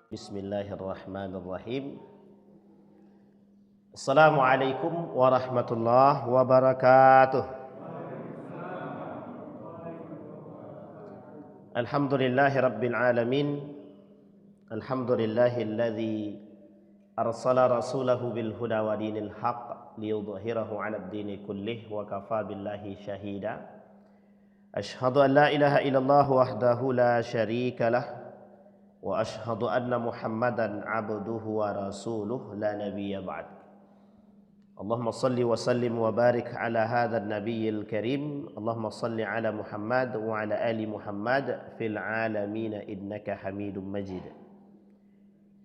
Bismillahirrahmanirrahim. Assalamualaikum warahmatullahi wabarakatuh. Alhamdulillahi rabbil alamin. Alhamdulillahilladzi arsala rasulahu bil huda wa dinil haqq liyudhhirahu 'alad dini kullih wa kafa billahi syahida. Asyhadu an la ilaha illallah wahdahu la syarika lah wa asyhadu anna Muhammadan abduhu wa rasuluh la nabiyya ba'd. Allahumma salli wa sallim wa barik ala hadzal nabiyil karim. Allahumma salli ala Muhammad wa ala ali Muhammad fil alamin innaka Hamidum Majid.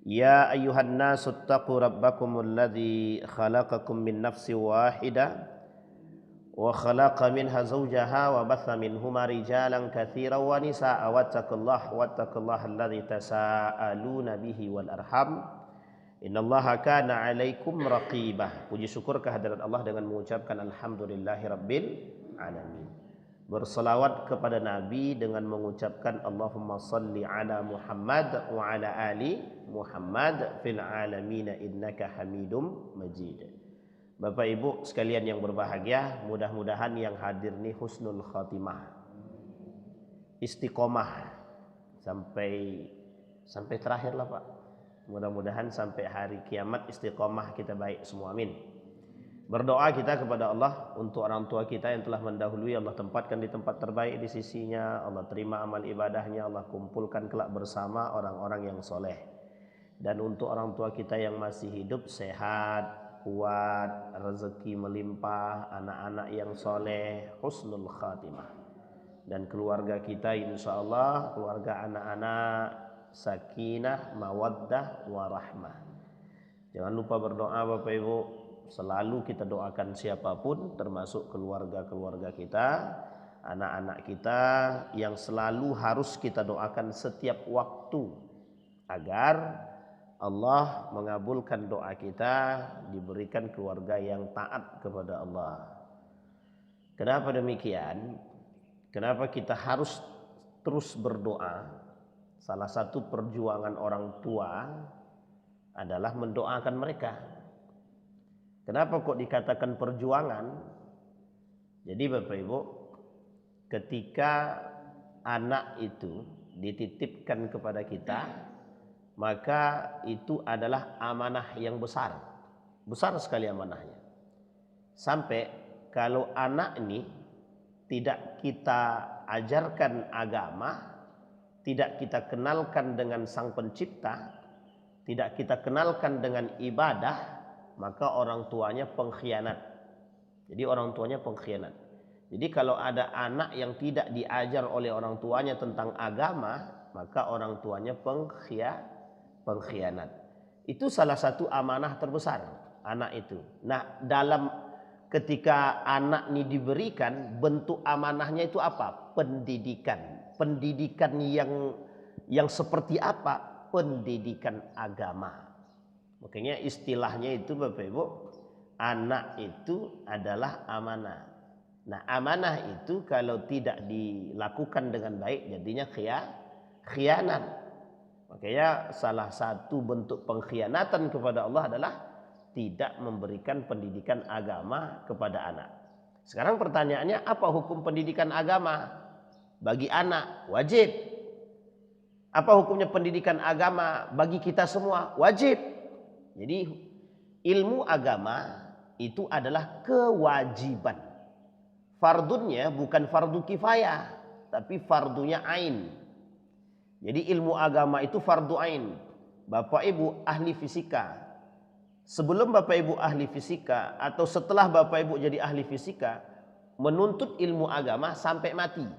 Ya ayyuhan nasu taqu rabbakumul ladzi khalaqakum min nafsin wahidah wa khalaqa minha zawjaha wa batha minhuma rijalan katsiran wa nisaa'a wattaqullaha alladzi tasaaluna bihi wal arham innallaha kana 'alaikum raqibah. Puji syukur kehadirat Allah dengan mengucapkan alhamdulillahi rabbil alamin. Berselawat kepada Nabi dengan mengucapkan Allahumma salli ala Muhammad wa ala ali Muhammad fil alamin innaka Hamidum Majid. Bapak Ibu sekalian yang berbahagia, mudah-mudahan yang hadir ini husnul khatimah, istiqomah sampai terakhir lah Pak. Mudah-mudahan sampai hari kiamat istiqomah kita baik semua, amin. Berdoa kita kepada Allah untuk orang tua kita yang telah mendahului, Allah tempatkan di tempat terbaik di sisinya, Allah terima amal ibadahnya, Allah kumpulkan kelak bersama orang-orang yang soleh. Dan untuk orang tua kita yang masih hidup, sehat, kuat, rezeki melimpah, anak-anak yang soleh, husnul khatimah. Dan keluarga kita insya Allah, keluarga anak-anak, sakinah, mawaddah, warahmah. Jangan lupa berdoa Bapak Ibu. Selalu kita doakan siapapun, termasuk keluarga-keluarga kita, anak-anak kita, yang selalu harus kita doakan setiap waktu agar Allah mengabulkan doa kita, diberikan keluarga yang taat kepada Allah. Kenapa demikian? Kenapa kita harus terus berdoa? Salah satu perjuangan orang tua adalah mendoakan mereka. Kenapa kok dikatakan perjuangan? Jadi Bapak Ibu, ketika anak itu dititipkan kepada kita, maka itu adalah amanah yang besar. Besar sekali amanahnya. Sampai kalau anak ini tidak kita ajarkan agama, tidak kita kenalkan dengan Sang Pencipta, tidak kita kenalkan dengan ibadah, maka orang tuanya pengkhianat. Jadi orang tuanya pengkhianat. Jadi kalau ada anak yang tidak diajar oleh orang tuanya tentang agama, maka orang tuanya pengkhianat. Itu salah satu amanah terbesar anak itu. Nah, dalam ketika anak ini diberikan, bentuk amanahnya itu apa? Pendidikan. Pendidikan yang seperti apa? Pendidikan agama. Makanya istilahnya itu Bapak Ibu, anak itu adalah amanah. Nah, amanah itu kalau tidak dilakukan dengan baik jadinya khianat. Makanya salah satu bentuk pengkhianatan kepada Allah adalah tidak memberikan pendidikan agama kepada anak. Sekarang pertanyaannya, apa hukum pendidikan agama bagi anak? Wajib. Apa hukumnya pendidikan agama bagi kita semua? Wajib. Jadi ilmu agama itu adalah kewajiban. Fardunnya bukan fardu kifayah, tapi fardunya ain. Jadi ilmu agama itu fardu ain. Bapak Ibu ahli fisika, sebelum Bapak Ibu ahli fisika atau setelah Bapak Ibu jadi ahli fisika, menuntut ilmu agama sampai mati.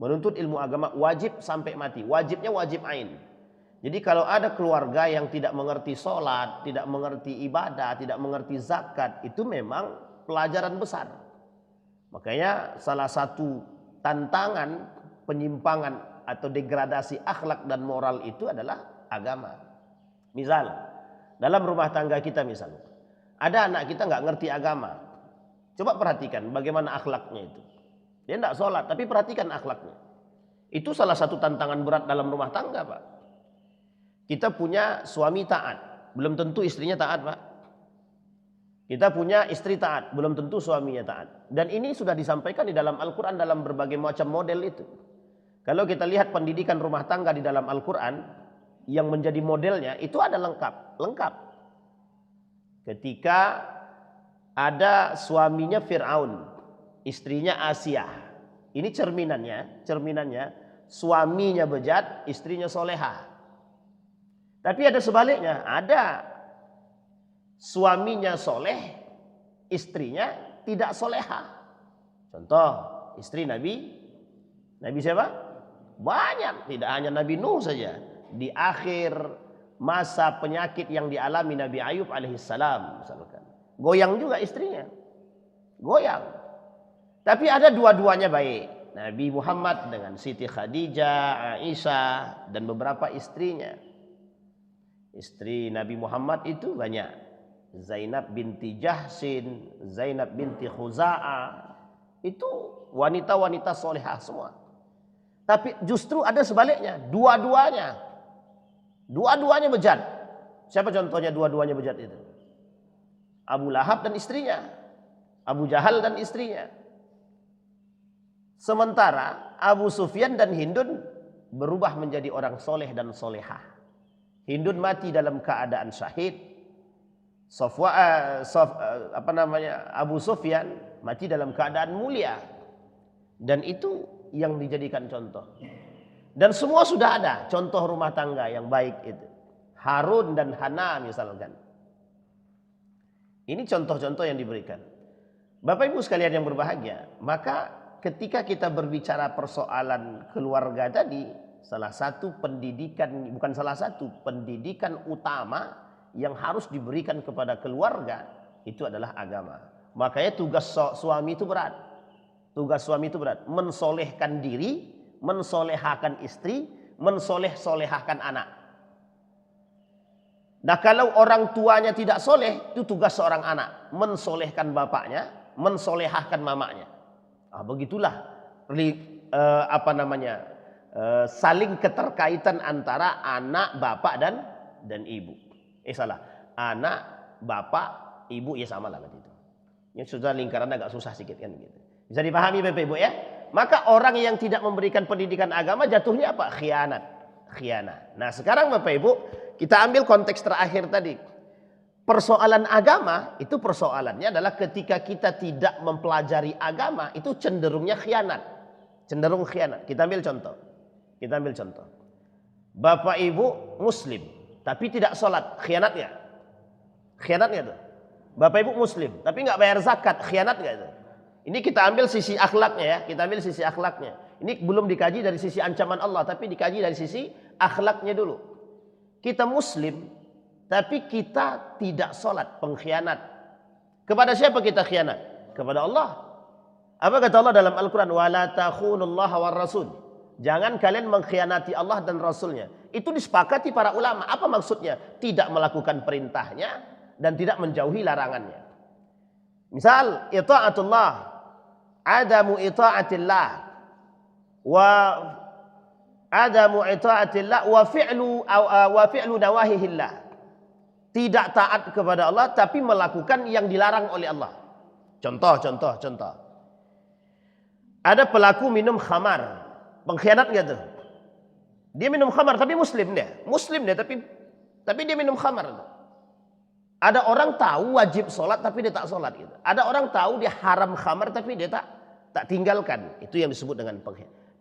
Menuntut ilmu agama wajib sampai mati. Wajibnya wajib ain. Jadi kalau ada keluarga yang tidak mengerti sholat, tidak mengerti ibadah, tidak mengerti zakat, itu memang pelajaran besar. Makanya salah satu tantangan penyimpangan atau degradasi akhlak dan moral itu adalah agama. Misal, dalam rumah tangga kita misalnya, ada anak kita nggak ngerti agama. Coba perhatikan bagaimana akhlaknya itu. Dia tidak sholat, tapi perhatikan akhlaknya. Itu salah satu tantangan berat dalam rumah tangga, Pak. Kita punya suami taat, belum tentu istrinya taat, Pak. Kita punya istri taat, belum tentu suaminya taat. Dan ini sudah disampaikan di dalam Al-Quran dalam berbagai macam model itu. Kalau kita lihat pendidikan rumah tangga di dalam Al-Quran, yang menjadi modelnya itu ada lengkap. Ketika ada suaminya Fir'aun, istrinya Asia. Ini cerminannya suaminya bejat, istrinya solehah. Tapi ada sebaliknya, ada suaminya soleh, istrinya tidak solehah. Contoh, istri Nabi siapa? Banyak, tidak hanya Nabi Nuh saja. Di akhir masa penyakit yang dialami Nabi Ayub alaihissalam, misalkan, goyang juga istrinya, goyang. Tapi ada dua-duanya baik. Nabi Muhammad dengan Siti Khadijah, Aisyah, dan beberapa istrinya. Istri Nabi Muhammad itu banyak. Zainab binti Jahsin, Zainab binti Khuza'ah, itu wanita-wanita solehah semua. Tapi justru ada sebaliknya, dua-duanya bejat. Siapa contohnya dua-duanya bejat itu? Abu Lahab dan istrinya, Abu Jahal dan istrinya. Sementara Abu Sufyan dan Hindun berubah menjadi orang soleh dan solehah. Hindun mati dalam keadaan syahid. Abu Sufyan mati dalam keadaan mulia. Dan itu yang dijadikan contoh. Dan semua sudah ada contoh rumah tangga yang baik itu. Harun dan Hana misalkan. Ini contoh-contoh yang diberikan. Bapak Ibu sekalian yang berbahagia, maka ketika kita berbicara persoalan keluarga tadi, pendidikan utama yang harus diberikan kepada keluarga itu adalah agama. Makanya tugas suami itu berat. Mensolehkan diri, mensolehahkan istri, mensolehahkan anak. Nah, kalau orang tuanya tidak soleh, itu tugas seorang anak, mensolehkan bapaknya, mensolehahkan mamanya. Begitulah saling keterkaitan antara anak, bapak dan ibu. Anak, bapak, ibu, ya sama lah gitu. Ini sudah lingkaran agak susah sedikit kan gitu. Bisa dipahami Bapak Ibu ya? Maka orang yang tidak memberikan pendidikan agama jatuhnya apa? Khianat. Nah, sekarang Bapak Ibu, kita ambil konteks terakhir tadi. Persoalan agama itu persoalannya adalah ketika kita tidak mempelajari agama itu cenderungnya khianat. Cenderung khianat. Kita ambil contoh. Bapak Ibu Muslim tapi tidak sholat, khianatnya tuh. Bapak Ibu Muslim tapi nggak bayar zakat, khianat nggak itu? Ini kita ambil sisi akhlaknya ya. Ini belum dikaji dari sisi ancaman Allah, tapi dikaji dari sisi akhlaknya dulu. Kita Muslim tapi kita tidak sholat, pengkhianat. Kepada siapa kita khianat? Kepada Allah. Apa kata Allah dalam Al-Quran? Wala takhunullaha war rasul. Jangan kalian mengkhianati Allah dan Rasulnya. Itu disepakati para ulama. Apa maksudnya? Tidak melakukan perintahnya dan tidak menjauhi larangannya. Misal, ita'atullah, adamu ita'atillah, wa fi'lu nawahihillah. Tidak taat kepada Allah tapi melakukan yang dilarang oleh Allah. Contoh. Ada pelaku minum khamar. Pengkhianat nggak tuh? Dia minum khamar tapi muslim dia tapi dia minum khamar. Ada orang tahu wajib sholat tapi dia tak sholat gitu. Ada orang tahu dia haram khamar tapi dia tak tinggalkan. Itu yang disebut dengan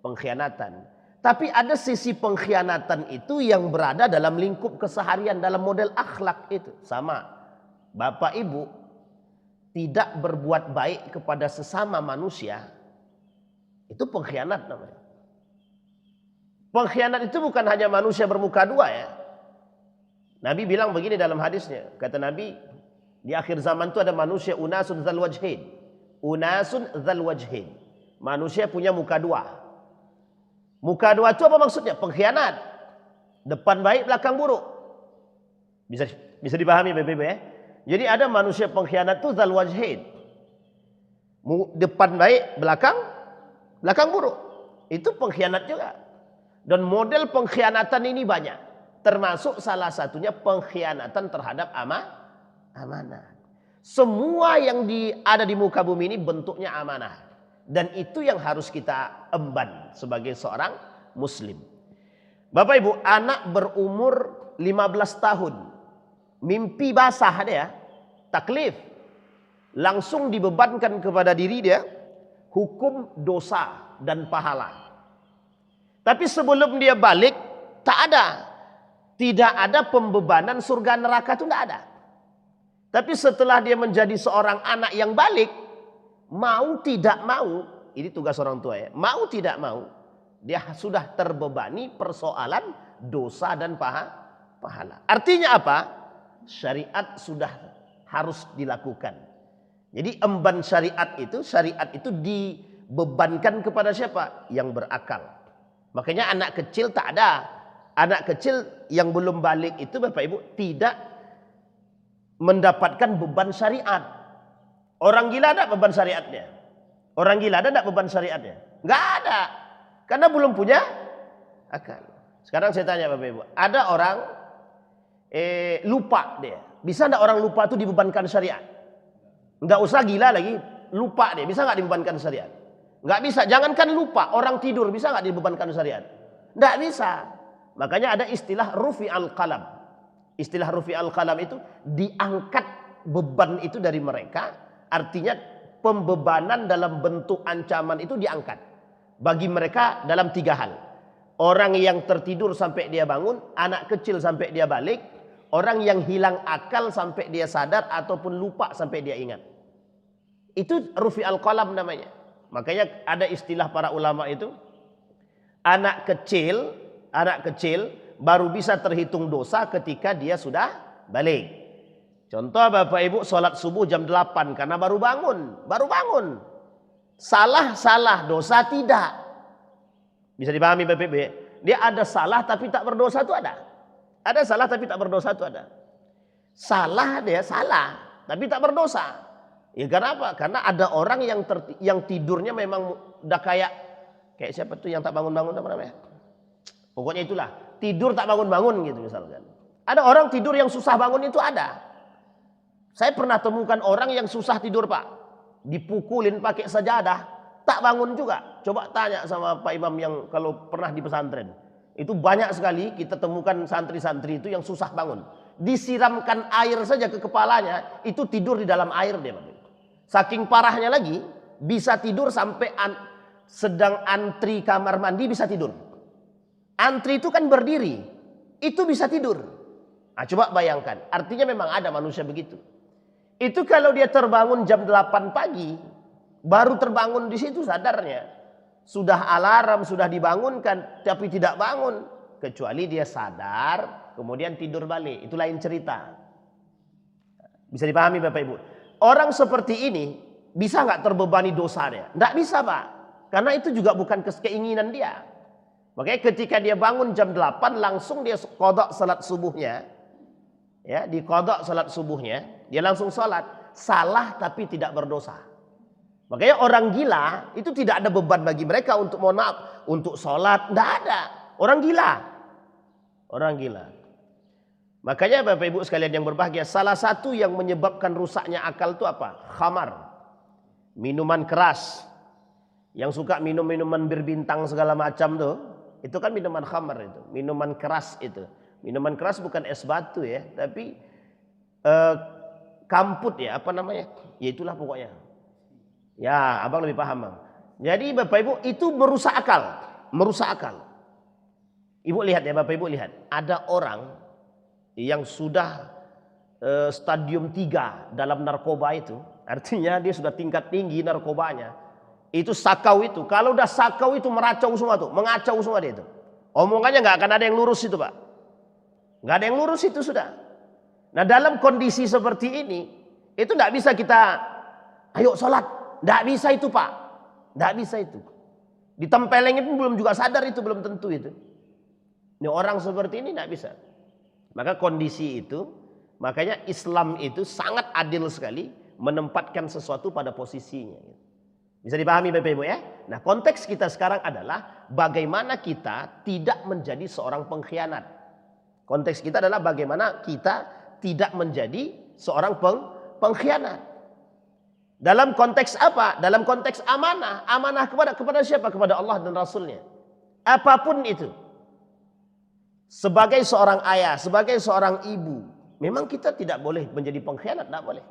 pengkhianatan. Tapi ada sisi pengkhianatan itu yang berada dalam lingkup keseharian, dalam model akhlak itu. Sama. Bapak Ibu tidak berbuat baik kepada sesama manusia, itu pengkhianat namanya. Pengkhianat itu bukan hanya manusia bermuka dua ya. Nabi bilang begini dalam hadisnya. Kata Nabi, di akhir zaman itu ada manusia unasun dzal wajhain. Manusia punya muka dua. Muka dua itu apa maksudnya? Pengkhianat. Depan baik, belakang buruk. Bisa dipahami Bapak-Ibu ya? Jadi ada manusia pengkhianat itu dzal wajhain. Depan baik, belakang buruk. Itu pengkhianat juga. Dan model pengkhianatan ini banyak. Termasuk salah satunya pengkhianatan terhadap amanah. Semua yang ada di muka bumi ini bentuknya amanah. Dan itu yang harus kita emban sebagai seorang muslim. Bapak Ibu, anak berumur 15 tahun. Mimpi basah dia, taklif. Langsung dibebankan kepada diri dia hukum dosa dan pahala. Tapi sebelum dia balik, tidak ada pembebanan surga neraka itu tidak ada. Tapi setelah dia menjadi seorang anak yang balik, mau tidak mau, ini tugas orang tua ya, mau tidak mau, dia sudah terbebani persoalan dosa dan pahala. Artinya apa? Syariat sudah harus dilakukan. Jadi emban syariat itu dibebankan kepada siapa? Yang berakal. Makanya anak kecil tak ada. Anak kecil yang belum balik itu Bapak Ibu tidak mendapatkan beban syariat. Orang gila ada beban syariatnya? Orang gila ada beban syariatnya? Enggak ada. Karena belum punya akal. Sekarang saya tanya Bapak Ibu, ada orang lupa dia. Bisa enggak orang lupa itu dibebankan syariat? Enggak usah gila lagi, lupa dia. Bisa enggak dibebankan syariat? Enggak bisa. Jangankan lupa, orang tidur bisa enggak dibebankan syariat? Enggak bisa. Makanya ada istilah rufi al-qalam. Istilah rufi al-qalam itu diangkat beban itu dari mereka. Artinya pembebanan dalam bentuk ancaman itu diangkat. Bagi mereka dalam 3 hal. Orang yang tertidur sampai dia bangun, anak kecil sampai dia balik, orang yang hilang akal sampai dia sadar ataupun lupa sampai dia ingat. Itu rufi al-qalam namanya. Makanya ada istilah para ulama itu, anak kecil baru bisa terhitung dosa ketika dia sudah balik. Contoh Bapak Ibu sholat subuh jam 8 karena baru bangun. Salah dosa tidak. Bisa dipahami Bapak Ibu ya? Dia ada salah tapi tak berdosa itu ada. Ada salah tapi tak berdosa itu ada. Salah dia salah tapi tak berdosa. Ya kenapa? Karena ada orang yang tidurnya memang udah kayak siapa tuh yang tak bangun-bangun apa namanya? Pokoknya itulah, tidur tak bangun-bangun gitu misalkan. Ada orang tidur yang susah bangun itu ada. Saya pernah temukan orang yang susah tidur Pak. Dipukulin pakai sajadah, tak bangun juga. Coba tanya sama Pak Imam yang kalau pernah di pesantren. Itu banyak sekali kita temukan santri-santri itu yang susah bangun. Disiramkan air saja ke kepalanya, itu tidur di dalam air dia. Saking parahnya lagi, bisa tidur sampai sedang antri kamar mandi bisa tidur. Antri itu kan berdiri, itu bisa tidur. Nah, coba bayangkan, artinya memang ada manusia begitu. Itu kalau dia terbangun jam 8 pagi, baru terbangun di situ sadarnya. Sudah alarm, sudah dibangunkan, tapi tidak bangun. Kecuali dia sadar, kemudian tidur balik. Itu lain cerita. Bisa dipahami Bapak Ibu? Orang seperti ini, bisa nggak terbebani dosa dia? Nggak bisa Pak. Karena itu juga bukan keinginan dia. Makanya ketika dia bangun jam 8 langsung dia qada salat subuhnya. Ya, diqada salat subuhnya, dia langsung salat. Salah tapi tidak berdosa. Makanya orang gila itu tidak ada beban bagi mereka untuk mohon maaf, untuk salat, enggak ada. Orang gila. Orang gila. Makanya Bapak Ibu sekalian yang berbahagia, salah satu yang menyebabkan rusaknya akal itu apa? Khamar. Minuman keras. Yang suka minum minuman berbintang segala macam tuh. Itu kan minuman khamar itu, minuman keras itu. Minuman keras bukan es batu ya, tapi kamput ya, apa namanya? Ya itulah pokoknya. Ya, abang lebih paham bang. Jadi Bapak Ibu itu merusak akal. Ibu lihat ya Bapak Ibu lihat, ada orang yang sudah stadium 3 dalam narkoba itu, artinya dia sudah tingkat tinggi narkobanya. Itu sakau itu, kalau udah sakau itu meracau semua tuh, mengacau semua dia itu. Omongannya nggak akan ada yang lurus itu Pak. Nggak ada yang lurus itu sudah. Nah dalam kondisi seperti ini, itu nggak bisa kita, ayo sholat, nggak bisa itu Pak, nggak bisa itu. Ditempelengin pun belum juga sadar itu, belum tentu itu. Ini orang seperti ini nggak bisa. Maka kondisi itu, makanya Islam itu sangat adil sekali menempatkan sesuatu pada posisinya. Bisa dipahami Bapak Ibu ya? Nah konteks kita sekarang adalah bagaimana kita tidak menjadi seorang pengkhianat. Konteks kita adalah bagaimana kita tidak menjadi seorang pengkhianat. Dalam konteks apa? Dalam konteks amanah. Amanah kepada siapa? Kepada Allah dan Rasulnya. Apapun itu. Sebagai seorang ayah, sebagai seorang ibu, memang kita tidak boleh menjadi pengkhianat, tidak boleh.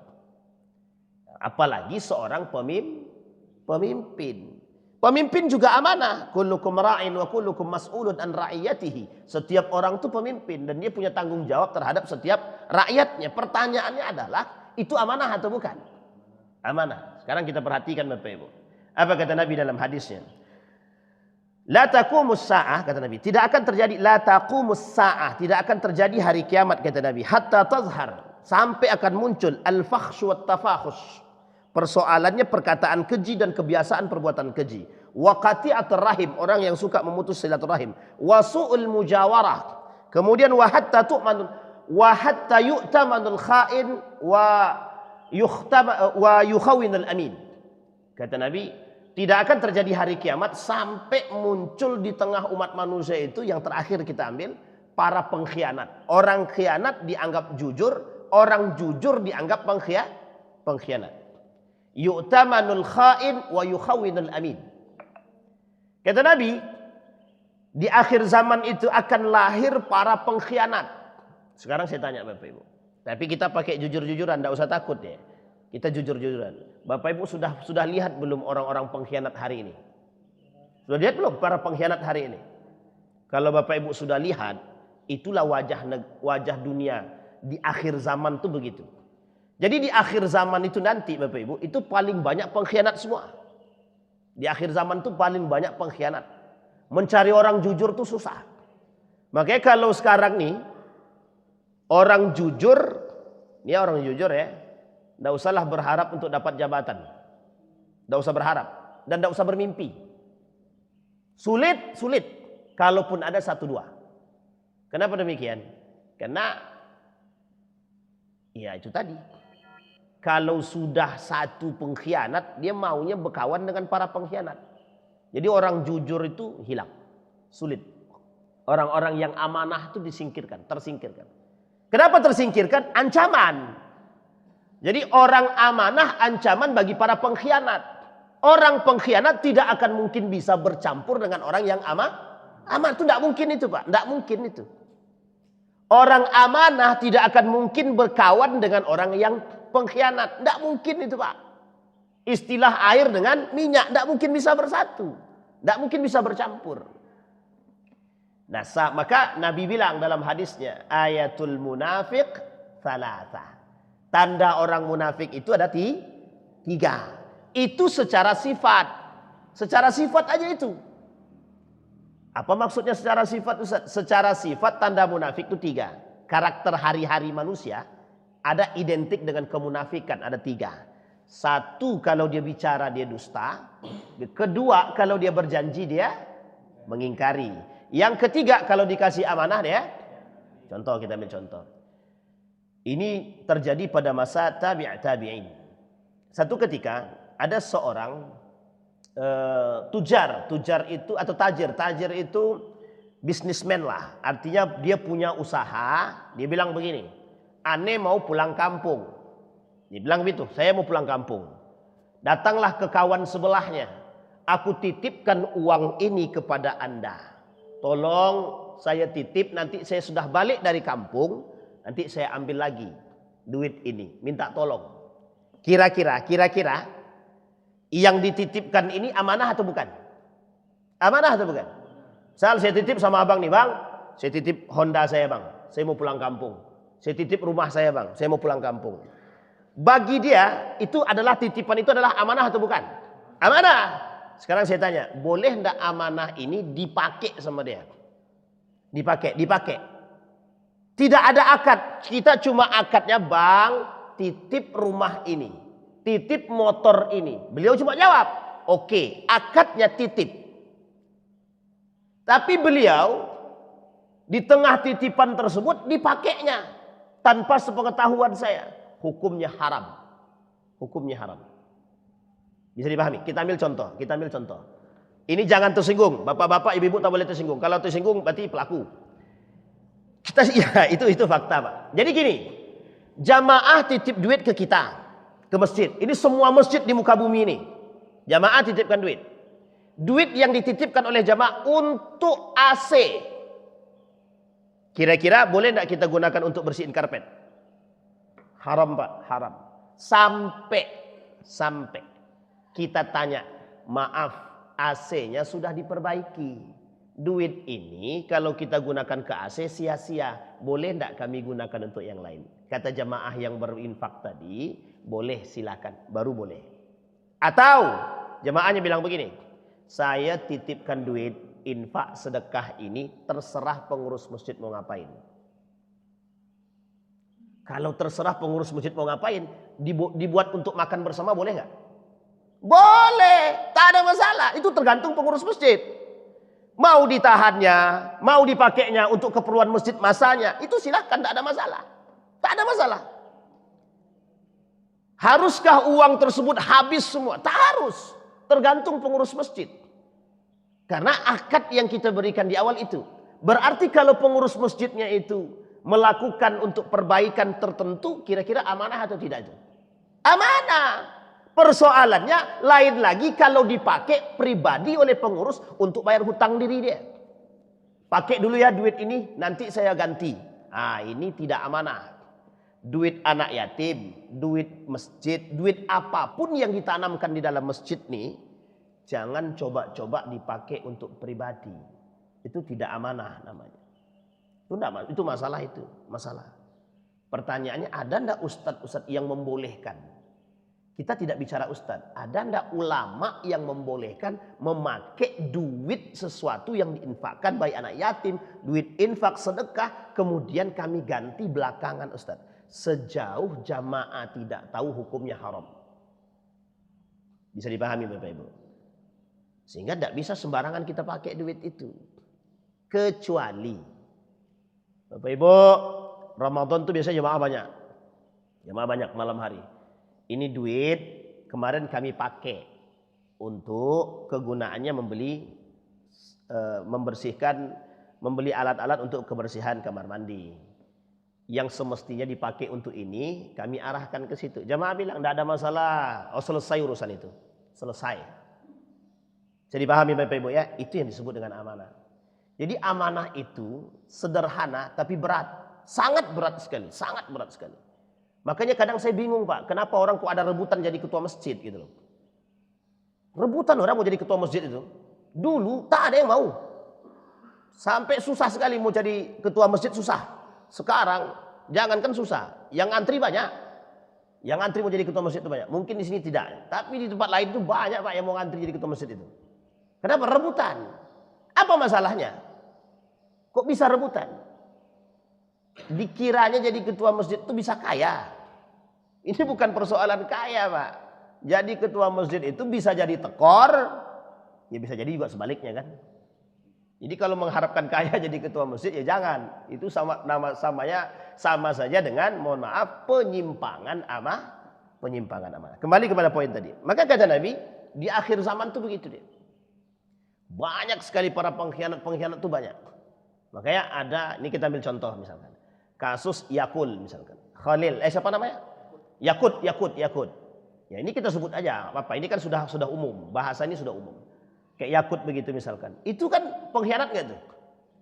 Apalagi seorang pemimpin. Pemimpin juga amanah. Kullukum ra'in wa kullukum mas'ulun an ra'iyatihi. Setiap orang itu pemimpin dan dia punya tanggung jawab terhadap setiap rakyatnya. Pertanyaannya adalah, itu amanah atau bukan? Amanah. Sekarang kita perhatikan Bapak Ibu. Apa kata Nabi dalam hadisnya? La taqumus sa'ah, kata Nabi, tidak akan terjadi la taqumus sa'ah, tidak akan terjadi hari kiamat, kata Nabi, hatta tazhar, sampai akan muncul al-fakhshu wat tafakhus. Persoalannya perkataan keji dan kebiasaan perbuatan keji. Wa qati'atur rahim, orang yang suka memutus silaturahim. Wa su'ul mujawarah. Kemudian wa hatta tu'manul wa hatta yu'tamanul kha'in wa yukhawinul amin. Kata Nabi, tidak akan terjadi hari kiamat sampai muncul di tengah umat manusia itu yang terakhir kita ambil para pengkhianat. Orang khianat dianggap jujur, orang jujur dianggap pengkhianat. Yu'tamanul kha'in wa yukhawinul amin. Kata Nabi, di akhir zaman itu akan lahir para pengkhianat. Sekarang saya tanya Bapak Ibu. Tapi kita pakai jujur-jujuran, tidak usah takut ya. Kita jujur-jujuran. Bapak Ibu sudah lihat belum orang-orang pengkhianat hari ini? Sudah lihat belum para pengkhianat hari ini? Kalau Bapak Ibu sudah lihat, itulah wajah dunia di akhir zaman itu begitu. Jadi di akhir zaman itu nanti Bapak Ibu, itu paling banyak pengkhianat semua. Di akhir zaman itu paling banyak pengkhianat. Mencari orang jujur itu susah. Makanya kalau sekarang nih, orang jujur, ini orang jujur ya, tidak usahlah berharap untuk dapat jabatan. Tidak usah berharap. Dan tidak usah bermimpi. Sulit. Kalaupun ada 1-2. Kenapa demikian? Karena, ya itu tadi. Kalau sudah satu pengkhianat, dia maunya berkawan dengan para pengkhianat. Jadi orang jujur itu hilang. Sulit. Orang-orang yang amanah itu tersingkirkan. Kenapa tersingkirkan? Ancaman. Jadi orang amanah ancaman bagi para pengkhianat. Orang pengkhianat tidak akan mungkin bisa bercampur dengan orang yang amanah itu tidak mungkin itu Pak. Tidak mungkin itu. Orang amanah tidak akan mungkin berkawan dengan orang yang pengkhianat. Tidak mungkin itu Pak. Istilah air dengan minyak tidak mungkin bisa bersatu. Tidak mungkin bisa bercampur. Nah, maka Nabi bilang dalam hadisnya, ayatul munafiq thalatha. Tanda orang munafik itu ada 3. Itu secara sifat. Secara sifat aja itu. Apa maksudnya secara sifat? Secara sifat tanda munafik itu 3. Karakter hari-hari manusia ada identik dengan kemunafikan, ada 3. 1, kalau dia bicara dia dusta. 2, kalau dia berjanji dia mengingkari. Yang ketiga, kalau dikasih amanah dia, contoh, kita ambil contoh. Ini terjadi pada masa tabi'in. Satu ketika ada seorang tujar itu atau tajir itu bisnismen lah. Artinya dia punya usaha. Dia bilang begini, ane mau pulang kampung. Dia bilang begitu, saya mau pulang kampung. Datanglah ke kawan sebelahnya. Aku titipkan uang ini kepada Anda. Tolong saya titip, nanti saya sudah balik dari kampung, nanti saya ambil lagi duit ini. Minta tolong. Kira-kira yang dititipkan ini amanah atau bukan? Amanah atau bukan? Misal saya titip sama abang nih, bang, saya titip Honda saya bang, saya mau pulang kampung. Saya titip rumah saya bang, saya mau pulang kampung. Bagi dia itu adalah titipan, itu adalah amanah atau bukan? Amanah. Sekarang saya tanya, boleh enggak amanah ini dipakai sama dia? Dipakai. Tidak ada akad. Kita cuma akadnya, bang, titip rumah ini, titip motor ini. Beliau cuma jawab, oke, akadnya titip. Tapi beliau di tengah titipan tersebut dipakainya tanpa sepengetahuan saya. Hukumnya haram. Hukumnya haram. Bisa dipahami? Kita ambil contoh. Ini jangan tersinggung. Bapak-bapak, ibu-ibu tak boleh tersinggung. Kalau tersinggung berarti pelaku. Ya, itu fakta, Pak. Jadi gini, jamaah titip duit ke kita, ke masjid. Ini semua masjid di muka bumi ini. Jamaah titipkan duit. Duit yang dititipkan oleh jamaah untuk AC. Kira-kira boleh tidak kita gunakan untuk bersihin karpet? Haram, Pak, haram. Sampai kita tanya, maaf, AC-nya sudah diperbaiki. Duit ini kalau kita gunakan ke AC sia-sia. Boleh tidak kami gunakan untuk yang lain? Kata jamaah yang berinfak tadi, boleh, silakan, baru boleh. Atau jamaahnya bilang begini, saya titipkan duit infak sedekah ini, terserah pengurus masjid mau ngapain. Kalau terserah pengurus masjid mau ngapain, dibuat untuk makan bersama, boleh nggak? Boleh, tak ada masalah. Itu tergantung pengurus masjid. Mau ditahannya, mau dipakainya untuk keperluan masjid masanya, itu silahkan, tak ada masalah. Tak ada masalah. Haruskah uang tersebut habis semua? Tak harus. Tergantung pengurus masjid. Karena akad yang kita berikan di awal itu. Berarti kalau pengurus masjidnya itu melakukan untuk perbaikan tertentu, kira-kira amanah atau tidak itu? Amanah. Persoalannya lain lagi kalau dipakai pribadi oleh pengurus untuk bayar hutang diri dia. Pakai dulu ya duit ini, nanti saya ganti. Ah, ini tidak amanah. Duit anak yatim, duit masjid, duit apapun yang ditanamkan di dalam masjid nih, jangan coba-coba dipakai untuk pribadi. Itu tidak amanah namanya. Itu masalah itu, masalah. Pertanyaannya, ada enggak ustadz-ustadz yang membolehkan? Kita tidak bicara ustadz. Ada enggak ulama yang membolehkan memakai duit sesuatu yang diinfakkan baik anak yatim, duit infak sedekah, kemudian kami ganti belakangan ustadz. Sejauh jamaah tidak tahu hukumnya haram. Bisa dipahami Bapak Ibu? Sehingga tidak bisa sembarangan kita pakai duit itu. Kecuali Bapak Ibu, Ramadan itu biasanya jamaah banyak. Jamaah banyak malam hari. Ini duit kemarin kami pakai untuk kegunaannya membeli alat-alat untuk kebersihan kamar mandi. Yang semestinya dipakai untuk ini kami arahkan ke situ. Jamaah bilang tidak ada masalah. Oh, selesai urusan itu. Selesai. Jadi pahami Bapak Ibu ya, itu yang disebut dengan amanah. Jadi amanah itu sederhana tapi berat. Sangat berat sekali, sangat berat sekali. Makanya kadang saya bingung Pak, kenapa orang kok ada rebutan jadi ketua masjid gitu loh. Rebutan orang mau jadi ketua masjid itu. Dulu tak ada yang mau. Sampai susah sekali mau jadi ketua masjid, susah. Sekarang jangankan susah, yang antri banyak. Yang antri mau jadi ketua masjid itu banyak. Mungkin di sini tidak, tapi di tempat lain itu banyak Pak yang mau antri jadi ketua masjid itu. Kenapa? Rebutan. Apa masalahnya? Kok bisa rebutan? Dikiranya jadi ketua masjid itu bisa kaya. Ini bukan persoalan kaya Pak. Jadi ketua masjid itu bisa jadi tekor, ya bisa jadi juga sebaliknya kan. Jadi kalau mengharapkan kaya jadi ketua masjid ya jangan. Itu sama saja dengan mohon maaf penyimpangan amanah. Kembali kepada poin tadi. Maka kata Nabi, di akhir zaman itu begitu dia. Banyak sekali para pengkhianat itu banyak. Makanya ada, ini kita ambil contoh misalkan. Kasus Yakul misalkan. Khalil, siapa namanya? Yakut. Ya ini kita sebut aja apa? Ini kan sudah umum. Bahasa ini sudah umum. Kayak Yakut begitu misalkan. Itu kan pengkhianat enggak tuh?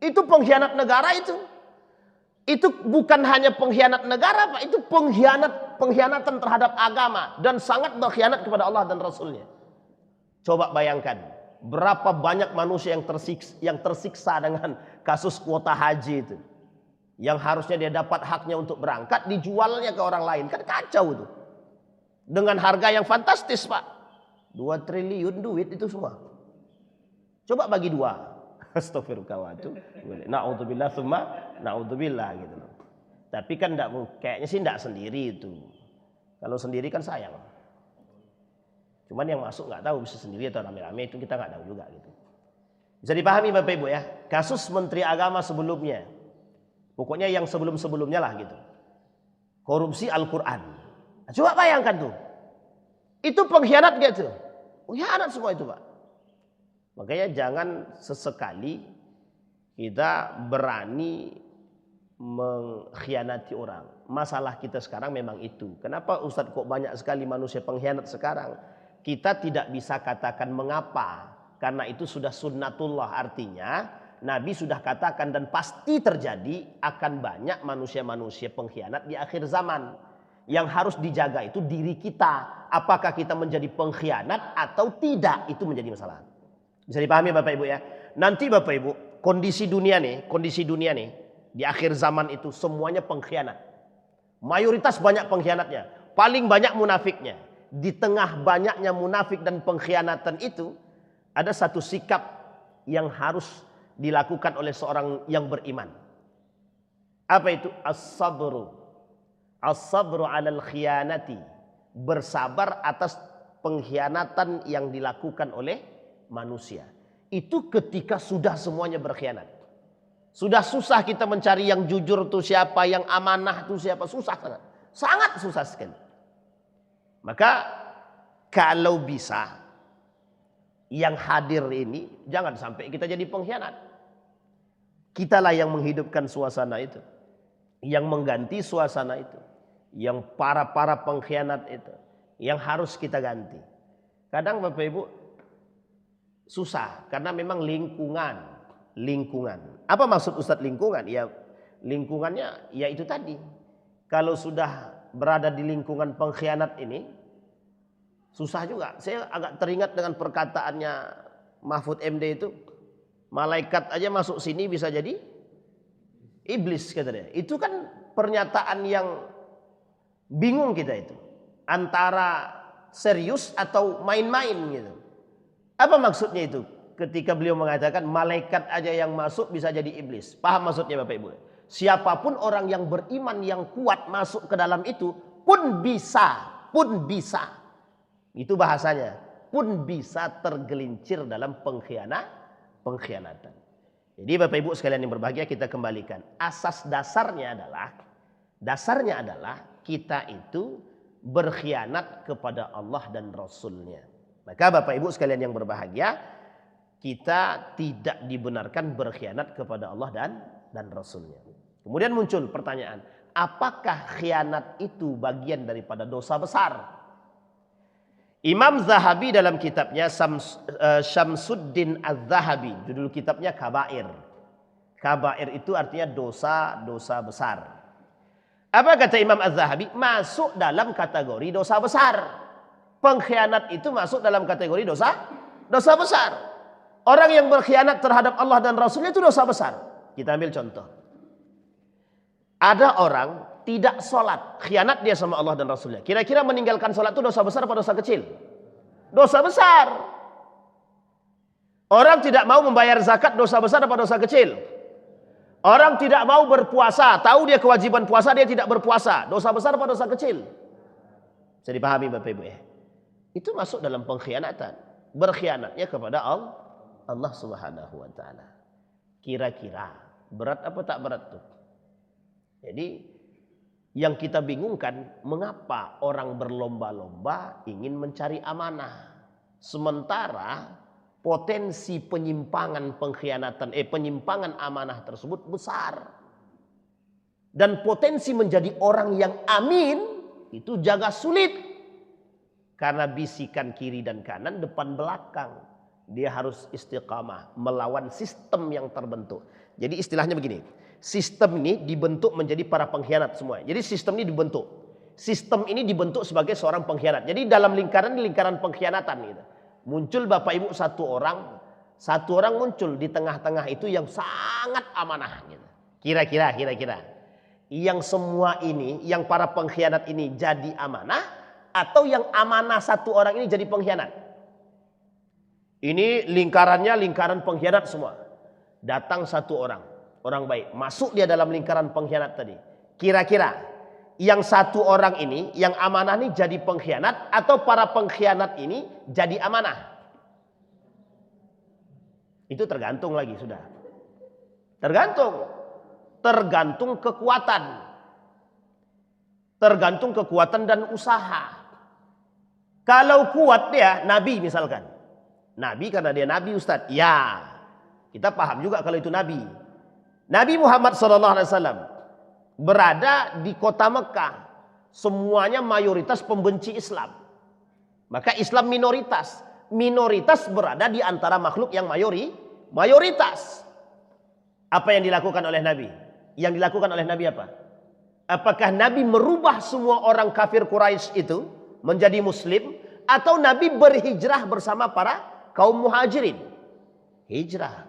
Itu pengkhianat negara itu. Itu bukan hanya pengkhianat negara Pak, itu pengkhianatan terhadap agama dan sangat berkhianat kepada Allah dan Rasulnya. Coba bayangkan, berapa banyak manusia yang tersiksa dengan kasus kuota haji itu. Yang harusnya dia dapat haknya untuk berangkat, dijualnya ke orang lain. Kan kacau tuh. Dengan harga yang fantastis Pak. 2 triliun duit itu semua. Coba bagi 2. Astagfirullah. Na'udzubillah summa na'udzubillah gitu loh. Tapi kan kayaknya sih enggak sendiri itu. Kalau sendiri kan sayang. Cuman yang masuk enggak tahu bisa sendiri atau rame-rame, itu kita enggak tahu juga gitu. Bisa dipahami Bapak Ibu ya. Kasus Menteri Agama sebelumnya. Pokoknya yang sebelum-sebelumnya lah gitu. Korupsi Al-Quran. Nah, coba bayangkan tuh. Itu pengkhianat gitu. Pengkhianat semua itu Pak. Makanya jangan sesekali kita berani mengkhianati orang. Masalah kita sekarang memang itu. Kenapa Ustadz kok banyak sekali manusia pengkhianat sekarang? Kita tidak bisa katakan mengapa. Karena itu sudah sunnatullah, artinya Nabi sudah katakan dan pasti terjadi akan banyak manusia-manusia pengkhianat di akhir zaman. Yang harus dijaga itu diri kita. Apakah kita menjadi pengkhianat atau tidak, itu menjadi masalah. Bisa dipahami Bapak Ibu ya. Nanti Bapak Ibu, kondisi dunia nih di akhir zaman itu semuanya pengkhianat. Mayoritas banyak pengkhianatnya, paling banyak munafiknya. Di tengah banyaknya munafik dan pengkhianatan itu ada satu sikap yang harus dilakukan oleh seorang yang beriman. Apa itu? As-sabru. As-sabru 'alal khiyanati. Bersabar atas pengkhianatan yang dilakukan oleh manusia. Itu ketika sudah semuanya berkhianat. Sudah susah kita mencari yang jujur itu siapa, yang amanah itu siapa, susah sangat. Sangat susah sekali. Maka kalau bisa yang hadir ini jangan sampai kita jadi pengkhianat. Kitalah yang menghidupkan suasana itu, yang mengganti suasana itu, yang para pengkhianat itu, yang harus kita ganti. Kadang Bapak Ibu susah karena memang lingkungan. Apa maksud Ustadz lingkungan? Ya lingkungannya ya itu tadi. Kalau sudah berada di lingkungan pengkhianat ini susah juga. Saya agak teringat dengan perkataannya Mahfud MD itu. Malaikat aja masuk sini bisa jadi iblis katanya. Itu kan pernyataan yang bingung kita itu. Antara serius atau main-main gitu. Apa maksudnya itu? Ketika beliau mengatakan malaikat aja yang masuk bisa jadi iblis. Paham maksudnya Bapak Ibu? Siapapun orang yang beriman yang kuat masuk ke dalam itu pun bisa. Itu bahasanya. Pun bisa tergelincir dalam pengkhianatan. Jadi Bapak Ibu sekalian yang berbahagia, kita kembalikan. Asas dasarnya adalah kita itu berkhianat kepada Allah dan Rasulnya. Maka Bapak Ibu sekalian yang berbahagia, kita tidak dibenarkan berkhianat kepada Allah dan Rasulnya. Kemudian muncul pertanyaan, apakah khianat itu bagian daripada dosa besar? Imam Zahabi dalam kitabnya Syamsuddin Az-Zahabi, judul kitabnya Kabair. Kabair itu artinya dosa-dosa besar. Apa kata Imam Az-Zahabi? Masuk dalam kategori dosa besar. Pengkhianat itu masuk dalam kategori dosa besar. Orang yang berkhianat terhadap Allah dan Rasulnya itu dosa besar. Kita ambil contoh. Ada orang tidak sholat, khianat dia sama Allah dan Rasulnya. Kira-kira meninggalkan sholat itu dosa besar atau dosa kecil? Dosa besar. Orang tidak mau membayar zakat, dosa besar atau dosa kecil? Orang tidak mau berpuasa, tahu dia kewajiban puasa, dia tidak berpuasa, dosa besar atau dosa kecil? Bisa dipahami Bapak Ibu ya? Itu masuk dalam pengkhianatan. Berkhianatnya kepada Allah Subhanahu wa taala. Kira-kira berat apa tak berat tuh? Jadi yang kita bingungkan, mengapa orang berlomba-lomba ingin mencari amanah, sementara potensi penyimpangan penyimpangan amanah tersebut besar, dan potensi menjadi orang yang amin itu jaga sulit. Karena bisikan kiri dan kanan, depan belakang. Dia harus istiqamah melawan sistem yang terbentuk. Jadi istilahnya begini. Sistem ini dibentuk menjadi para pengkhianat semua. Jadi sistem ini dibentuk. Sistem ini dibentuk sebagai seorang pengkhianat. Jadi dalam lingkaran pengkhianatan gitu. Muncul Bapak Ibu satu orang muncul di tengah-tengah itu yang sangat amanah gitu. Kira-kira yang semua ini, yang para pengkhianat ini jadi amanah, atau yang amanah satu orang ini jadi pengkhianat? Ini lingkaran pengkhianat semua. Datang satu orang baik, masuk dia dalam lingkaran pengkhianat tadi. Kira-kira yang satu orang ini, yang amanah ini jadi pengkhianat, atau para pengkhianat ini jadi amanah? Itu tergantung lagi sudah. Tergantung kekuatan. Tergantung kekuatan dan usaha. Kalau kuat dia, Nabi misalkan. Nabi karena dia Nabi Ustadz. Ya, kita paham juga kalau itu Nabi. Nabi Muhammad SAW berada di kota Mekah. Semuanya mayoritas pembenci Islam. Maka Islam minoritas. Minoritas berada di antara makhluk yang mayoritas. Apa yang dilakukan oleh Nabi? Yang dilakukan oleh Nabi apa? Apakah Nabi merubah semua orang kafir Quraisy itu menjadi muslim? Atau Nabi berhijrah bersama para kaum muhajirin? Hijrah.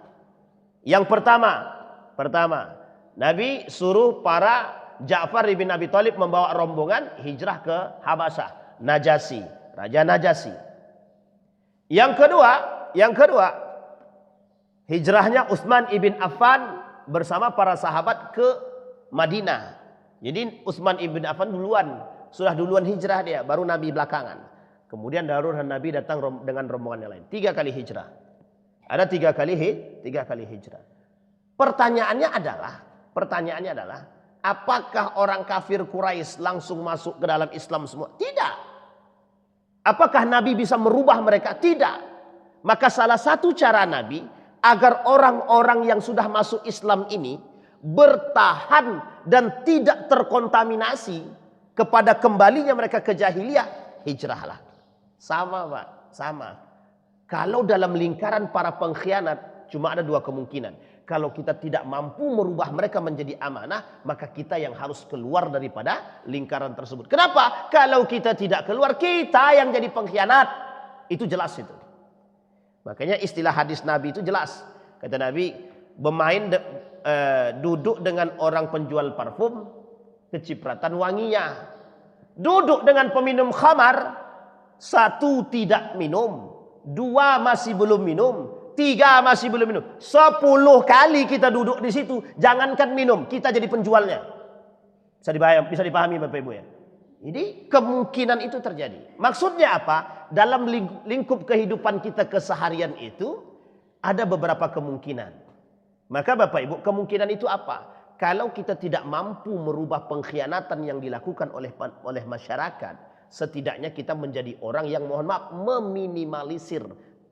Yang pertama, Nabi suruh para Ja'far bin Abi Thalib membawa rombongan hijrah ke Habasyah, Najasyi, Raja Najasyi. Yang kedua, hijrahnya Utsman ibn Affan bersama para sahabat ke Madinah. Jadi Utsman ibn Affan sudah duluan hijrah dia, baru Nabi belakangan. Kemudian Nabi datang dengan rombongan yang lain. 3 kali hijrah. Ada 3 kali hijrah. Pertanyaannya adalah, apakah orang kafir Quraisy langsung masuk ke dalam Islam semua? Tidak. Apakah Nabi bisa merubah mereka? Tidak. Maka salah satu cara Nabi agar orang-orang yang sudah masuk Islam ini bertahan dan tidak terkontaminasi kepada kembalinya mereka ke jahiliyah, hijrahlah. Sama Pak, sama. Kalau dalam lingkaran para pengkhianat cuma ada 2 kemungkinan. Kalau kita tidak mampu merubah mereka menjadi amanah, maka kita yang harus keluar daripada lingkaran tersebut. Kenapa? Kalau kita tidak keluar, kita yang jadi pengkhianat. Itu jelas itu. Makanya istilah hadis Nabi itu jelas. Kata Nabi, duduk dengan orang penjual parfum, kecipratan wanginya. Duduk dengan peminum khamar, 1 tidak minum, 2 masih belum minum, 3 masih belum minum. 10 kali kita duduk di situ, jangankan minum, kita jadi penjualnya. Bisa dipahami Bapak Ibu ya. Jadi kemungkinan itu terjadi. Maksudnya apa? Dalam lingkup kehidupan kita keseharian itu ada beberapa kemungkinan. Maka Bapak Ibu, kemungkinan itu apa? Kalau kita tidak mampu merubah pengkhianatan yang dilakukan oleh masyarakat, setidaknya kita menjadi orang yang mohon maaf meminimalisir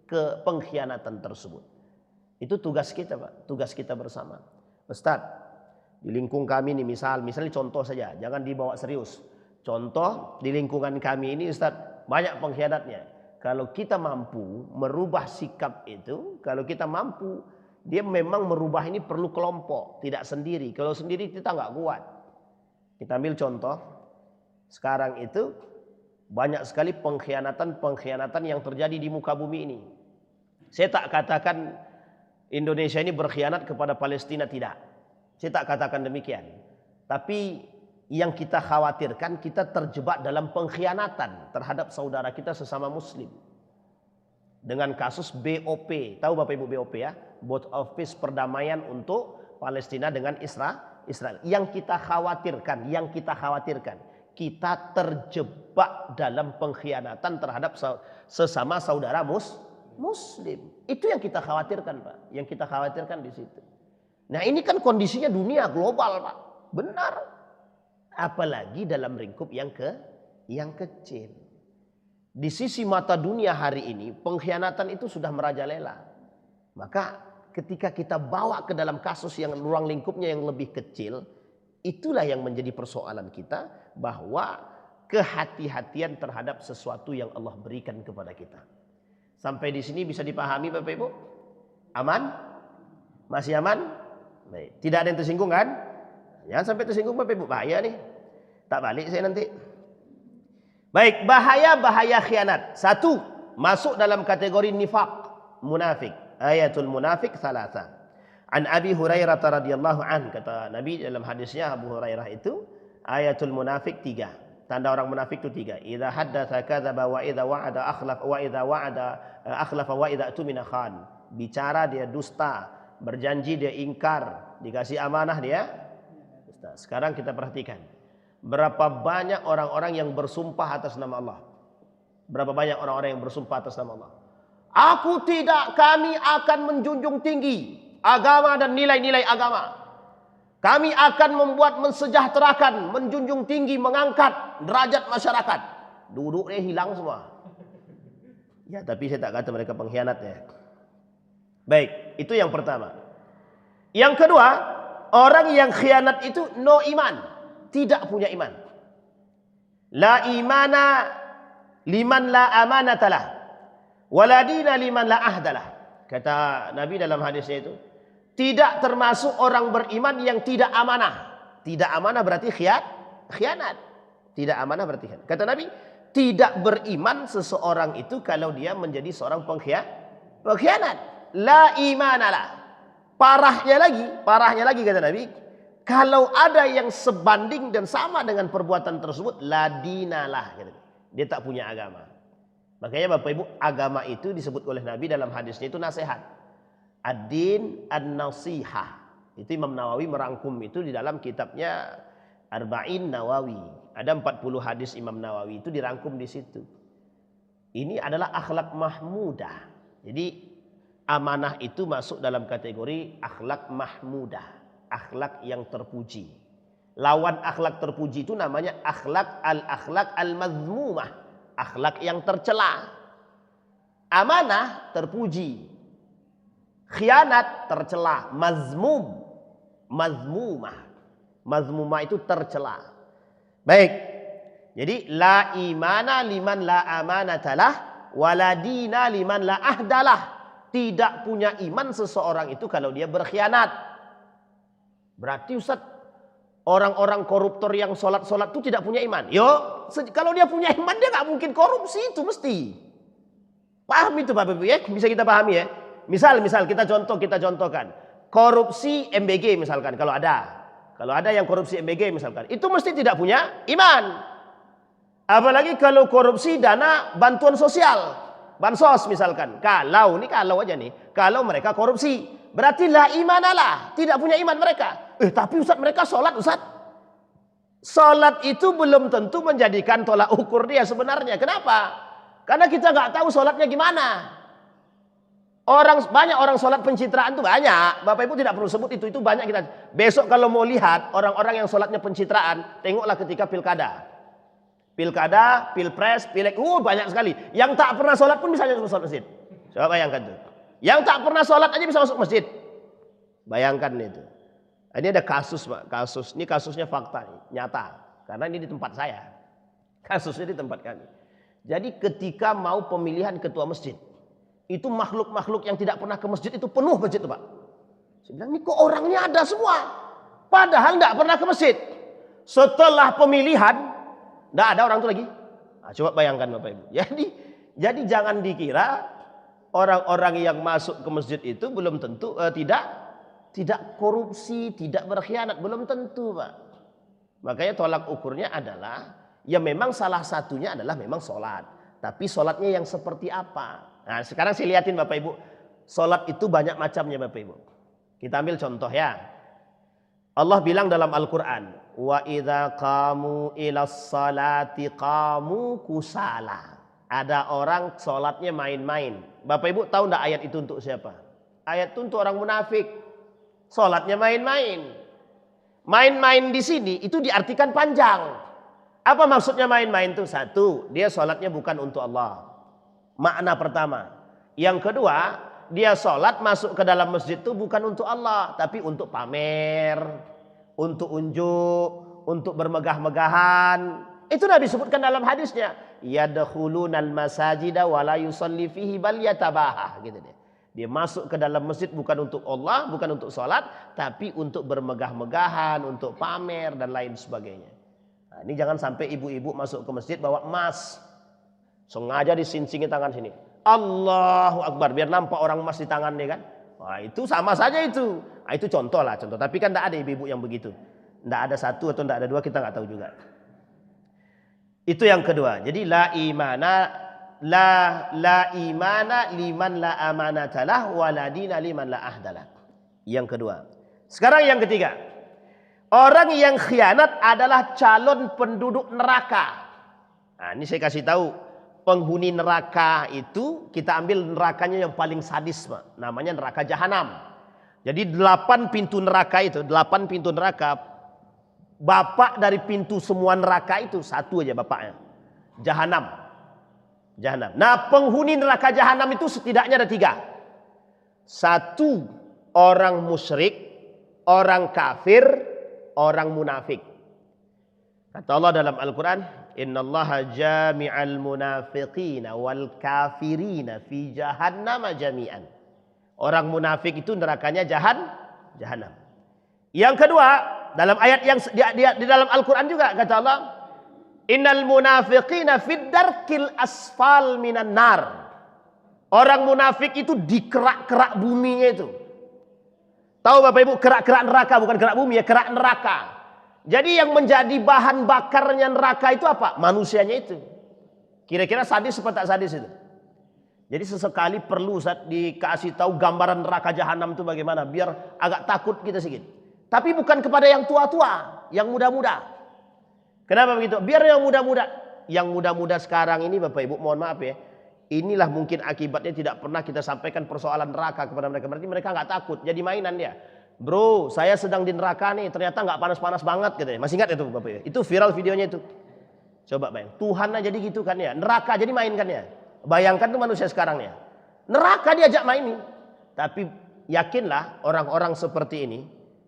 ke pengkhianatan tersebut. Itu tugas kita Pak, tugas kita bersama. Ustaz, di lingkungan kami ini misalnya contoh saja, jangan dibawa serius. Contoh di lingkungan kami ini Ustaz, banyak pengkhianatnya. Kalau kita mampu merubah sikap itu, kalau kita mampu, dia memang merubah ini perlu kelompok, tidak sendiri. Kalau sendiri kita nggak kuat. Kita ambil contoh, sekarang itu banyak sekali pengkhianatan yang terjadi di muka bumi ini. Saya tak katakan Indonesia ini berkhianat kepada Palestina, tidak. Saya tak katakan demikian. Tapi yang kita khawatirkan, kita terjebak dalam pengkhianatan terhadap saudara kita sesama muslim. Dengan kasus BOP. Tahu Bapak Ibu BOP ya? Board of Peace, perdamaian untuk Palestina dengan Israel. Yang kita khawatirkan, kita terjebak dalam pengkhianatan terhadap sesama saudara muslim. Itu yang kita khawatirkan Pak. Yang kita khawatirkan di situ. Nah ini kan kondisinya dunia global Pak. Benar. Apalagi dalam lingkup yang kecil. Di sisi mata dunia hari ini, pengkhianatan itu sudah merajalela. Maka ketika kita bawa ke dalam kasus yang ruang lingkupnya yang lebih kecil, itulah yang menjadi persoalan kita, bahwa kehati-hatian terhadap sesuatu yang Allah berikan kepada kita. Sampai di sini bisa dipahami Bapak Ibu? Aman? Masih aman? Baik. Tidak ada yang tersinggung kan? Jangan sampai tersinggung Bapak Ibu, bahaya nih. Tak balik saya nanti. Baik, bahaya khianat. 1, masuk dalam kategori nifaq, munafik. Ayatul munafik salasa. An Abi Hurairah radhiyallahu an, kata Nabi dalam hadisnya Abu Hurairah itu, ayatul munafik 3. Tanda orang munafik itu 3. Idza haddatsa kadzaba wa idza wa'ada akhlafa wa idza tumina khan. Bicara dia dusta, berjanji dia ingkar, dikasih amanah dia dusta. Sekarang kita perhatikan. Berapa banyak orang-orang yang bersumpah atas nama Allah? Berapa banyak orang-orang yang bersumpah atas nama Allah? Kami akan menjunjung tinggi agama dan nilai-nilai agama. Kami akan membuat mensejahterakan, menjunjung tinggi, mengangkat derajat masyarakat. Duduknya hilang semua. Ya, tapi saya tak kata mereka pengkhianat ya. Baik, itu yang pertama. Yang kedua, Orang yang khianat itu no iman, tidak punya iman. La imana liman la amanatalah, wala dina liman la ahdalah. Kata Nabi dalam hadisnya itu, tidak termasuk orang beriman yang tidak amanah. Tidak amanah berarti khianat. Tidak amanah berarti khianat. Kata Nabi, tidak beriman seseorang itu kalau dia menjadi seorang pengkhianat. La imanalah. Parahnya lagi kata Nabi, kalau ada yang sebanding dan sama dengan perbuatan tersebut, la dinalah. Dia tak punya agama. Makanya Bapak Ibu, agama itu disebut oleh Nabi dalam hadisnya itu nasihat. Ad-din an-nasihah. Itu Imam Nawawi merangkum itu di dalam kitabnya Arba'in Nawawi. Ada 40 hadis Imam Nawawi itu dirangkum di situ. Ini adalah akhlak mahmudah. Jadi amanah itu masuk dalam kategori akhlak mahmudah, akhlak yang terpuji. Lawan akhlak terpuji itu namanya akhlak al-mazmumah, akhlak yang tercela. Amanah terpuji, khianat tercela, mazmumah itu tercela. Baik. Jadi la imana liman la amanatalah, wala dina liman la ahdalah. Tidak punya iman seseorang itu kalau dia berkhianat. Berarti Ustaz, orang-orang koruptor yang sholat-sholat itu tidak punya iman. Yo, kalau dia punya iman dia nggak mungkin korupsi, itu mesti. Paham itu Bapak Ibu ya? Bisa kita pahami ya? Misal kita contohkan. Korupsi MBG misalkan kalau ada. Kalau ada yang korupsi MBG misalkan, itu mesti tidak punya iman. Apalagi kalau korupsi dana bantuan sosial. Bansos misalkan, kalau aja nih, kalau mereka korupsi, berarti la imanalah, tidak punya iman mereka. Tapi Ustaz, mereka sholat Ustaz. Sholat itu belum tentu menjadikan tolak ukur dia sebenarnya. Kenapa? Karena kita nggak tahu sholatnya gimana. Banyak orang sholat pencitraan itu banyak. Bapak Ibu tidak perlu sebut itu banyak kita. Besok kalau mau lihat orang-orang yang sholatnya pencitraan, tengoklah ketika Pilkada, pilpres, pileg, banyak sekali. Yang tak pernah sholat pun bisa masuk masjid. Coba bayangkan tuh. Yang tak pernah sholat aja bisa masuk masjid. Bayangkan itu. Ini ada kasus, Pak. Ini kasusnya fakta, nyata. Karena ini di tempat saya. Kasusnya di tempat kami. Jadi ketika mau pemilihan ketua masjid, itu makhluk-makhluk yang tidak pernah ke masjid itu penuh masjid itu Pak. Saya bilang, ini kok orangnya ada semua. Padahal tidak pernah ke masjid. Setelah pemilihan, tidak ada orang itu lagi. Nah, coba bayangkan Bapak Ibu. Jadi jangan dikira orang-orang yang masuk ke masjid itu belum tentu tidak korupsi, tidak berkhianat, belum tentu Pak. Makanya tolak ukurnya adalah ya memang salah satunya adalah memang sholat. Tapi sholatnya yang seperti apa? Nah sekarang saya lihatin Bapak Ibu. Sholat itu banyak macamnya Bapak Ibu. Kita ambil contoh ya. Allah bilang dalam Al-Quran, wa idza qamu ilas salati qamu kusala. Ada orang sholatnya main-main. Bapak Ibu tahu enggak ayat itu untuk siapa? Ayat itu untuk orang munafik. Sholatnya main-main. Main-main di sini itu diartikan panjang. Apa maksudnya main-main itu? Satu, dia sholatnya bukan untuk Allah. Makna pertama. Yang kedua, dia sholat masuk ke dalam masjid itu bukan untuk Allah, tapi untuk pamer, untuk unjuk, untuk bermegah-megahan. Itu sudah disebutkan dalam hadisnya. Yadkhulunal masajida wa la yusalli fihi bal yatabahah, gitu deh. Dia masuk ke dalam masjid bukan untuk Allah, bukan untuk sholat, tapi untuk bermegah-megahan, untuk pamer dan lain sebagainya. Nah, ini jangan sampai ibu-ibu masuk ke masjid bawa emas, sengaja disincingin tangan sini. Allahu Akbar, biar nampak orang emas di tangan nih kan. Wah, itu sama saja itu. Nah, itu contoh. Tapi kan tidak ada ibu-ibu yang begitu. Tidak ada satu atau tidak ada dua, kita nggak tahu juga. Itu yang kedua. Jadi la imana liman la amanatalah wala dina liman la ahdalah. Yang kedua. Sekarang yang ketiga. Orang yang khianat adalah calon penduduk neraka. Nah, ini saya kasih tahu. Penghuni neraka itu kita ambil nerakanya yang paling sadis, Pak. Namanya neraka jahanam. Jadi 8 pintu neraka itu, 8 pintu neraka. Bapak dari pintu semua neraka itu satu aja bapaknya. Jahanam. Nah, penghuni neraka jahanam itu setidaknya ada 3. 1 orang musyrik, orang kafir, orang munafik. Kata Allah dalam Al-Quran, innallaha jami'al munafiqina wal kafirina fi jahannama jami'an. Orang munafik itu nerakanya jahanam. Yang kedua, dalam ayat yang di dalam Al-Quran juga kata Allah, innal munafiqina fid darkil asfal minan nar. Orang munafik itu di kerak-kerak buminya itu. Tahu Bapak Ibu, kerak-kerak neraka, bukan kerak bumi ya, kerak neraka. Jadi yang menjadi bahan bakarnya neraka itu apa? Manusianya itu. Kira-kira sadis atau tak sadis itu? Jadi sesekali perlu Ustaz dikasih tahu gambaran neraka jahanam itu bagaimana, biar agak takut kita sedikit. Tapi bukan kepada yang tua-tua, yang muda-muda. Kenapa begitu? Biar yang muda-muda. Yang muda-muda sekarang ini Bapak Ibu, mohon maaf ya. Inilah mungkin akibatnya tidak pernah kita sampaikan persoalan neraka kepada mereka. Berarti mereka nggak takut, jadi mainan dia. Bro, saya sedang di neraka nih, ternyata nggak panas-panas banget gitu ya. Masih ingat itu Bapak Ibu? Itu viral videonya itu. Coba bayang, Tuhan aja jadi gitu kan ya. Neraka jadi main kan ya. Bayangkan tuh manusia sekarang ya. Neraka diajak main. Tapi yakinlah orang-orang seperti ini,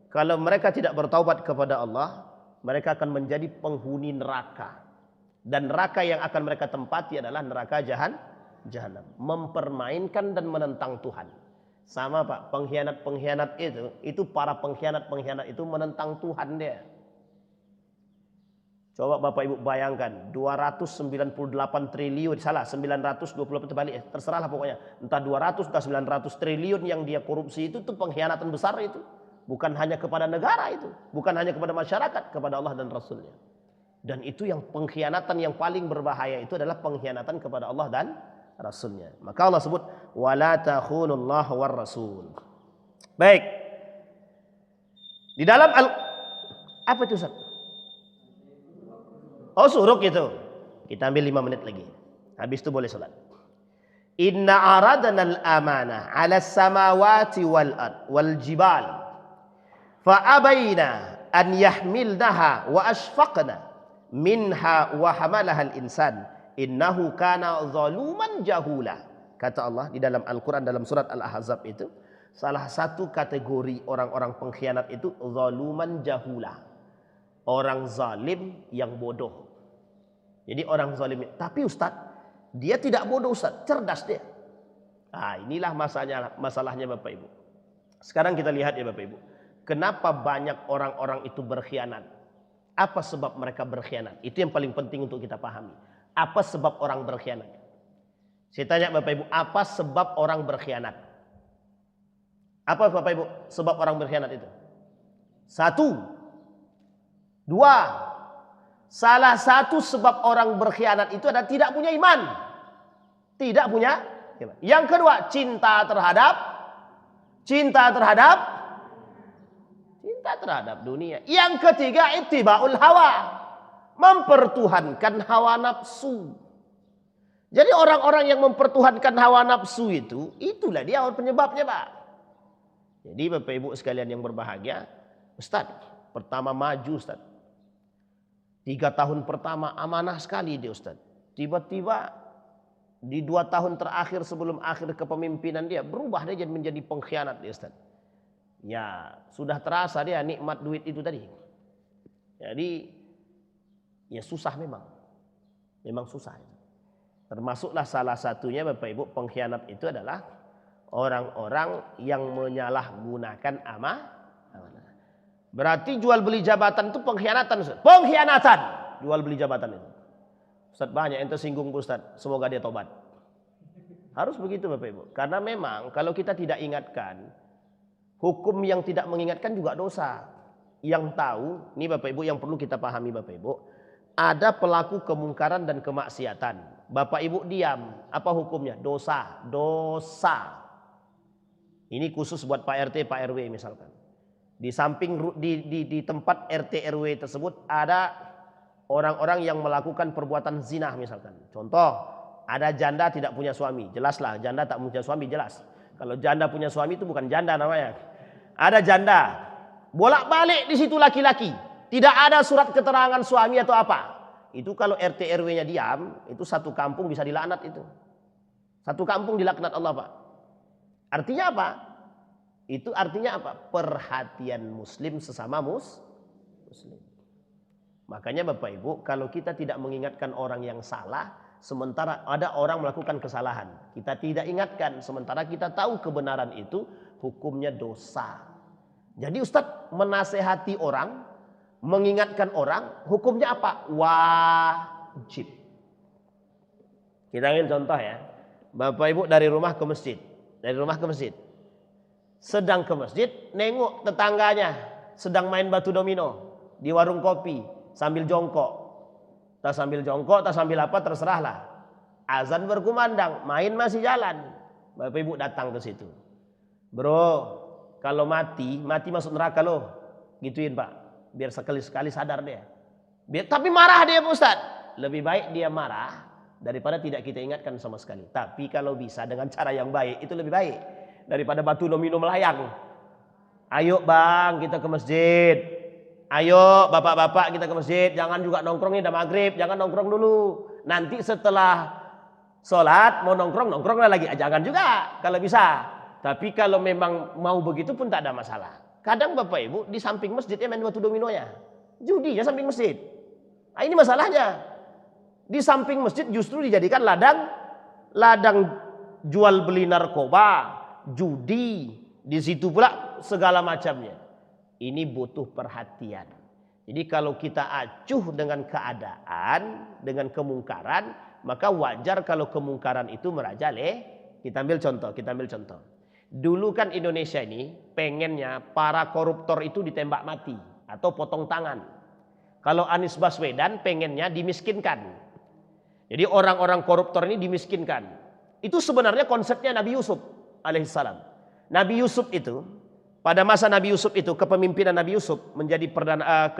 kalau mereka tidak bertaubat kepada Allah, mereka akan menjadi penghuni neraka. Dan neraka yang akan mereka tempati adalah neraka jahanam. Mempermainkan dan menentang Tuhan. Sama Pak, pengkhianat-pengkhianat itu para pengkhianat-pengkhianat itu menentang Tuhan dia. Coba Bapak Ibu bayangkan, 298 triliun, salah 920 terbalik, terserahlah pokoknya. Entah 200 entah 900 triliun yang dia korupsi itu pengkhianatan besar itu. Bukan hanya kepada negara itu, bukan hanya kepada masyarakat, kepada Allah dan Rasulnya. Dan itu yang pengkhianatan yang paling berbahaya itu adalah pengkhianatan kepada Allah dan Rasulnya. Maka Allah sebut wala takhunullah war rasul. Baik. Di dalam apa itu Ustaz? Oh suruk itu. Kita ambil 5 menit lagi. Habis itu boleh salat. Inna aradna al-amanah 'ala samawati wal jibal. Fa abaina an yahmilnaha wa ashfaqna minha wa hamalaha al-insan innahu kana zaluman jahula. Kata Allah di dalam Al-Quran dalam surat Al-Ahzab itu, salah satu kategori orang-orang pengkhianat itu zaluman jahula. Orang zalim yang bodoh. Jadi orang zalim, tapi Ustaz, dia tidak bodoh Ustaz, cerdas dia. Nah, inilah masalahnya Bapak Ibu. Sekarang kita lihat ya Bapak Ibu. Kenapa banyak orang-orang itu berkhianat? Apa sebab mereka berkhianat? Itu yang paling penting untuk kita pahami. Apa sebab orang berkhianat? Saya tanya Bapak Ibu, apa sebab orang berkhianat? Apa Bapak Ibu sebab orang berkhianat itu? 1, 2. Salah satu sebab orang berkhianat itu adalah tidak punya iman. Tidak punya iman. Yang kedua, cinta terhadap dunia. Yang ketiga, ittiba'ul hawa. Mempertuhankan hawa nafsu. Jadi orang-orang yang mempertuhankan hawa nafsu itu, itulah dia penyebabnya Pak. Jadi Bapak Ibu sekalian yang berbahagia, Ustaz, pertama maju Ustaz. 3 tahun pertama amanah sekali dia Ustaz. Tiba-tiba di 2 tahun terakhir sebelum akhir kepemimpinan dia, berubah dia menjadi pengkhianat dia Ustaz. Ya sudah terasa dia nikmat duit itu tadi. Jadi ya susah memang susah. Termasuklah salah satunya Bapak Ibu pengkhianat itu adalah orang-orang yang menyalahgunakan amanah. Berarti jual beli jabatan itu pengkhianatan Ustaz. Pengkhianatan jual beli jabatan itu. Ustaz banyak yang tersinggung Ustaz, semoga dia tobat. Harus begitu Bapak Ibu. Karena memang kalau kita tidak ingatkan, hukum yang tidak mengingatkan juga dosa. Yang tahu, ini Bapak Ibu yang perlu kita pahami Bapak Ibu, ada pelaku kemungkaran dan kemaksiatan. Bapak Ibu diam, apa hukumnya? Dosa. Ini khusus buat Pak RT, Pak RW misalkan. Di samping di tempat RT RW tersebut ada orang-orang yang melakukan perbuatan zina misalkan. Contoh, ada janda tidak punya suami. Jelaslah janda tak punya suami jelas. Kalau janda punya suami itu bukan janda namanya. Ada janda bolak-balik di situ laki-laki. Tidak ada surat keterangan suami atau apa. Itu kalau RT RW-nya diam, itu satu kampung bisa dilaknat itu. Satu kampung dilaknat Allah Pak. Artinya apa? Itu artinya apa? Perhatian muslim sesama muslim. Makanya Bapak Ibu, kalau kita tidak mengingatkan orang yang salah, sementara ada orang melakukan kesalahan, kita tidak ingatkan, sementara kita tahu kebenaran itu, hukumnya dosa. Jadi Ustadz menasehati orang, mengingatkan orang, hukumnya apa? Wajib. Kita ambil contoh ya, Bapak Ibu dari rumah ke masjid, sedang ke masjid, nengok tetangganya sedang main batu domino di warung kopi sambil jongkok. Tak sambil jongkok, tak sambil apa, terserahlah. Azan berkumandang, main masih jalan. Bapak Ibu datang ke situ. Bro, kalau mati masuk neraka loh. Gituin Pak, biar sekali-sekali sadar dia. Tapi marah dia Pak Ustaz. Lebih baik dia marah daripada tidak kita ingatkan sama sekali. Tapi kalau bisa dengan cara yang baik, itu lebih baik daripada batu domino melayang. Ayo bang, kita ke masjid. Ayo bapak-bapak kita ke masjid. Jangan juga nongkrong, ini udah maghrib. Jangan nongkrong dulu. Nanti setelah sholat mau nongkrong lah lagi. Jangan juga kalau bisa. Tapi kalau memang mau begitu pun tak ada masalah. Kadang Bapak Ibu di samping masjidnya main batu dominonya. Judinya samping masjid. Nah, ini masalahnya. Di samping masjid justru dijadikan ladang jual beli narkoba, judi. Di situ pula segala macamnya. Ini butuh perhatian. Jadi kalau kita acuh dengan keadaan, dengan kemungkaran, maka wajar kalau kemungkaran itu merajalela. Kita ambil contoh. Dulu kan Indonesia ini pengennya para koruptor itu ditembak mati atau potong tangan. Kalau Anies Baswedan pengennya dimiskinkan. Jadi orang-orang koruptor ini dimiskinkan. Itu sebenarnya konsepnya Nabi Yusuf alaihissalam. Nabi Yusuf itu, pada masa Nabi Yusuf itu, kepemimpinan Nabi Yusuf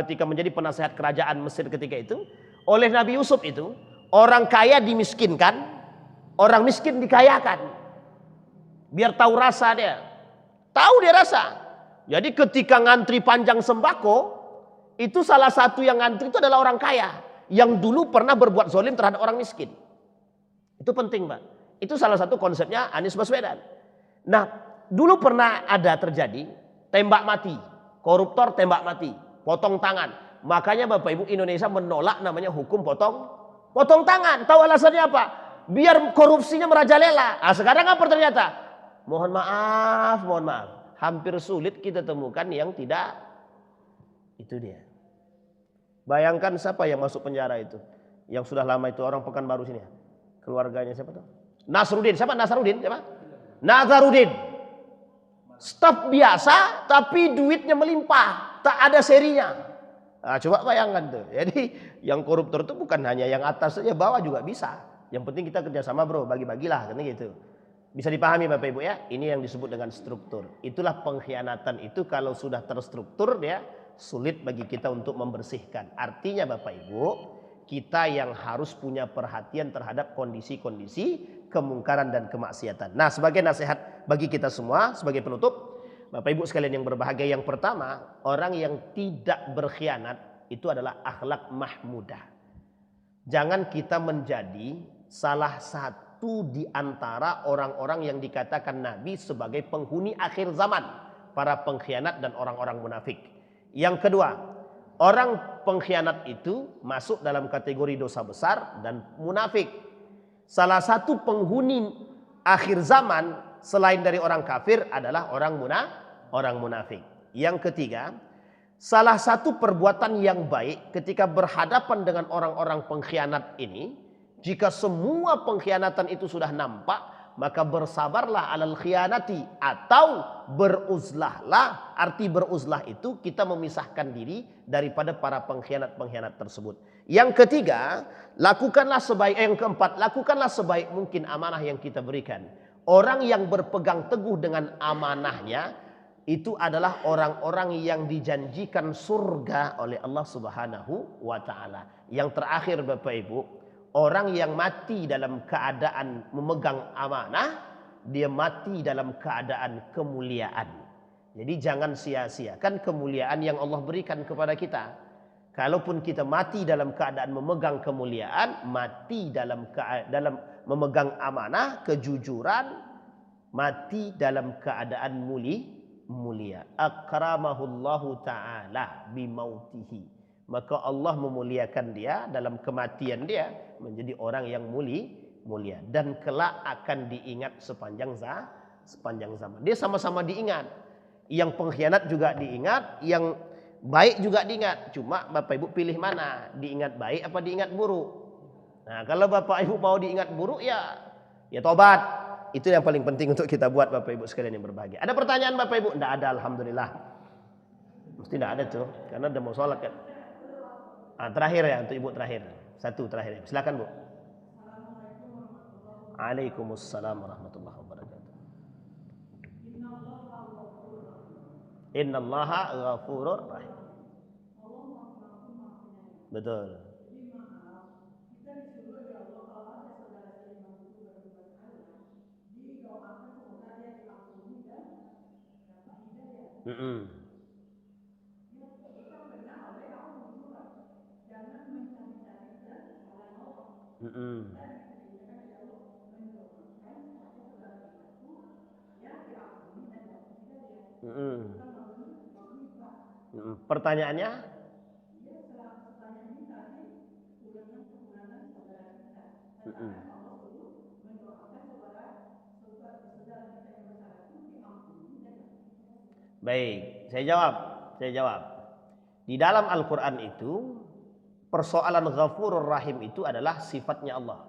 ketika menjadi penasehat kerajaan Mesir ketika itu, oleh Nabi Yusuf itu, orang kaya dimiskinkan, orang miskin dikayakan. Biar tahu rasa dia. Tahu dia rasa. Jadi ketika ngantri panjang sembako, itu salah satu yang ngantri itu adalah orang kaya. Yang dulu pernah berbuat zalim terhadap orang miskin. Itu penting Pak. Itu salah satu konsepnya Anies Baswedan. Nah, dulu pernah ada terjadi tembak mati. Koruptor tembak mati. Potong tangan. Makanya Bapak Ibu Indonesia menolak namanya hukum potong tangan. Tahu alasannya apa? Biar korupsinya merajalela. Nah, sekarang apa ternyata? Mohon maaf. Hampir sulit kita temukan yang tidak. Itu dia. Bayangkan siapa yang masuk penjara itu. Yang sudah lama itu orang Pekanbaru sini. Keluarganya siapa tuh? Nasrudin. Siapa Nasrudin? Siapa? Nazarudin. Staf biasa tapi duitnya melimpah. Tak ada serinya. Nah, coba bayangkan tuh. Jadi yang koruptor itu bukan hanya yang atas saja, bawah juga bisa. Yang penting kita kerjasama bro, bagi-bagilah kan gitu. Bisa dipahami Bapak Ibu ya. Ini yang disebut dengan struktur. Itulah pengkhianatan itu kalau sudah terstruktur dia sulit bagi kita untuk membersihkan. Artinya Bapak Ibu, kita yang harus punya perhatian terhadap kondisi-kondisi kemungkaran dan kemaksiatan. Nah, sebagai nasihat bagi kita semua, sebagai penutup, Bapak Ibu sekalian yang berbahagia, yang pertama, orang yang tidak berkhianat itu adalah akhlak mahmudah. Jangan kita menjadi salah satu di antara orang-orang yang dikatakan Nabi sebagai penghuni akhir zaman, para pengkhianat dan orang-orang munafik. Yang kedua, orang pengkhianat itu masuk dalam kategori dosa besar dan munafik. Salah satu penghuni akhir zaman selain dari orang kafir adalah orang munafik. Yang ketiga, salah satu perbuatan yang baik ketika berhadapan dengan orang-orang pengkhianat ini, jika semua pengkhianatan itu sudah nampak, maka bersabarlah alal khianati, atau beruzlahlah. Arti beruzlah itu kita memisahkan diri daripada para pengkhianat-pengkhianat tersebut. Yang ketiga, yang keempat, lakukanlah sebaik mungkin amanah yang kita berikan. Orang yang berpegang teguh dengan amanahnya itu adalah orang-orang yang dijanjikan surga oleh Allah Subhanahu wa taala. Yang terakhir Bapak Ibu, orang yang mati dalam keadaan memegang amanah, dia mati dalam keadaan kemuliaan. Jadi jangan sia-siakan kemuliaan yang Allah berikan kepada kita. Kalaupun kita mati dalam keadaan memegang kemuliaan, mati dalam memegang amanah, kejujuran, mati dalam keadaan mulia. Akramahullahu ta'ala bimautihi. Maka Allah memuliakan dia dalam kematian dia menjadi orang yang mulia dan kelak akan diingat sepanjang zaman. Dia sama-sama diingat. Yang pengkhianat juga diingat, yang baik juga diingat. Cuma Bapak Ibu pilih mana? Diingat baik apa diingat buruk? Nah, kalau Bapak Ibu mau diingat buruk ya tobat. Itu yang paling penting untuk kita buat Bapak Ibu sekalian yang berbahagia. Ada pertanyaan Bapak Ibu? Tidak ada, alhamdulillah. Mesti tidak ada tuh, karena udah mau sholat kan. Terakhir ya, untuk Ibu terakhir. Satu terakhir. Silakan Bu. Waalaikumsalam warahmatullahi wabarakatuh. Innallaha ghafurur rahim. Betul. Pertanyaannya? Baik, saya jawab. Di dalam Al-Quran itu persoalan Ghafurur Rahim itu adalah sifatnya Allah.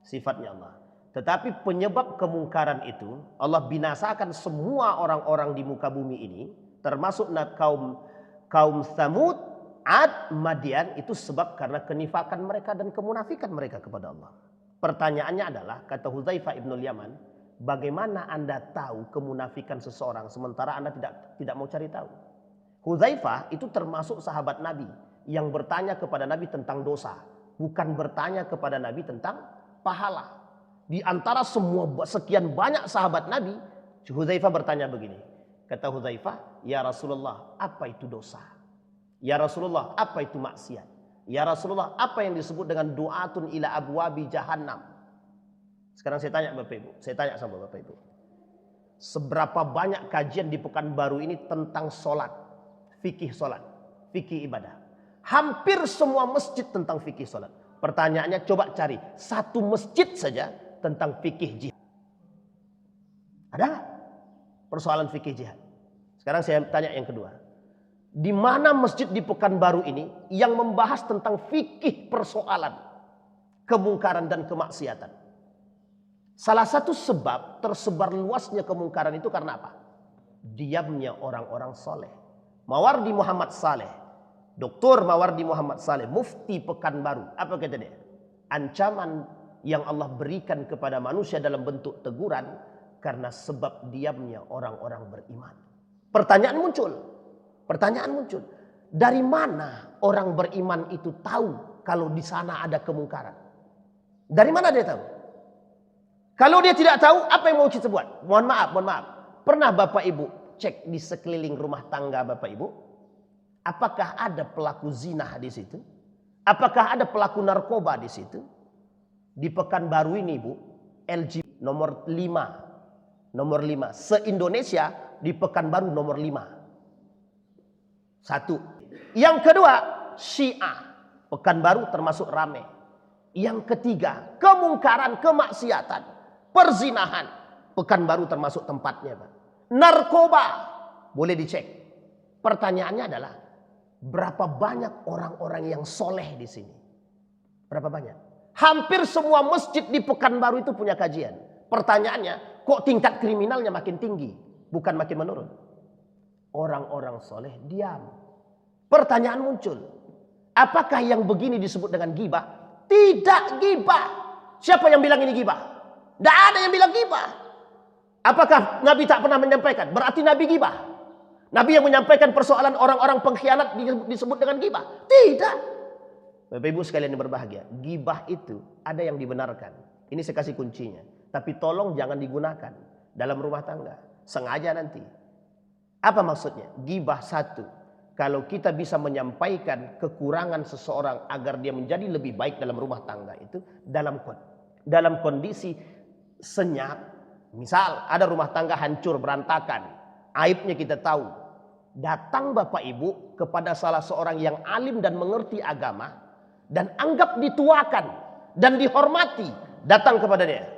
Sifatnya Allah. Tetapi penyebab kemungkaran itu Allah binasakan semua orang-orang di muka bumi ini, termasuk kaum Tsamud, Ad, Madian, itu sebab karena kenifakan mereka dan kemunafikan mereka kepada Allah. Pertanyaannya adalah, kata Hudzaifah ibnul Yaman, bagaimana Anda tahu kemunafikan seseorang sementara Anda tidak mau cari tahu? Hudzaifah itu termasuk sahabat Nabi yang bertanya kepada Nabi tentang dosa, bukan bertanya kepada Nabi tentang pahala. Di antara sekian banyak sahabat Nabi, Hudzaifah bertanya begini. Kata Hudzaifah, "Ya Rasulullah, apa itu dosa? Ya Rasulullah, apa itu maksiat? Ya Rasulullah, apa yang disebut dengan du'atun ila abwabi jahannam?" Sekarang saya tanya Bapak Ibu, saya tanya sama Bapak Ibu. Seberapa banyak kajian di Pekanbaru ini tentang sholat, fikih ibadah? Hampir semua masjid tentang fikih sholat. Pertanyaannya, coba cari satu masjid saja tentang fikih jihad. Ada nggak persoalan fikih jihad? Sekarang saya tanya yang kedua. Di mana masjid di Pekanbaru ini yang membahas tentang fikih persoalan kemungkaran dan kemaksiatan? Salah satu sebab tersebar luasnya kemungkaran itu karena apa? Diamnya orang-orang soleh. Mawardi Muhammad Saleh, Dr. Mawardi Muhammad Saleh, Mufti Pekanbaru. Apa kata dia? Ancaman yang Allah berikan kepada manusia dalam bentuk teguran karena sebab diamnya orang-orang beriman. Pertanyaan muncul. Dari mana orang beriman itu tahu kalau di sana ada kemungkaran? Dari mana dia tahu? Kalau dia tidak tahu, apa yang mau kita buat? Mohon maaf. Pernah Bapak Ibu cek di sekeliling rumah tangga Bapak Ibu? Apakah ada pelaku zina di situ? Apakah ada pelaku narkoba di situ? Di Pekanbaru ini Bu, LG nomor 5. Se-Indonesia di Pekanbaru nomor 5. Satu. Yang kedua, Syiah. Pekanbaru termasuk rame. Yang ketiga, kemungkaran, kemaksiatan, perzinahan. Pekanbaru termasuk tempatnya Pak. Narkoba, boleh dicek. Pertanyaannya adalah, berapa banyak orang-orang yang soleh di sini? Berapa banyak? Hampir semua masjid di Pekanbaru itu punya kajian. Pertanyaannya, kok tingkat kriminalnya makin tinggi, bukan makin menurun? Orang-orang soleh diam. Pertanyaan muncul, apakah yang begini disebut dengan gibah? Tidak gibah. Siapa yang bilang ini gibah? Tidak ada yang bilang gibah. Apakah Nabi tak pernah menyampaikan? Berarti Nabi gibah. Nabi yang menyampaikan persoalan orang-orang pengkhianat disebut dengan gibah? Tidak. Bapak Ibu sekalian yang berbahagia, gibah itu ada yang dibenarkan. Ini saya kasih kuncinya. Tapi tolong jangan digunakan dalam rumah tangga. Sengaja nanti. Apa maksudnya? Gibah satu. Kalau kita bisa menyampaikan kekurangan seseorang agar dia menjadi lebih baik dalam rumah tangga itu dalam kondisi senyap. Misal ada rumah tangga hancur berantakan. Aibnya kita tahu. Datang Bapak Ibu kepada salah seorang yang alim dan mengerti agama dan anggap dituakan dan dihormati, datang kepada dia.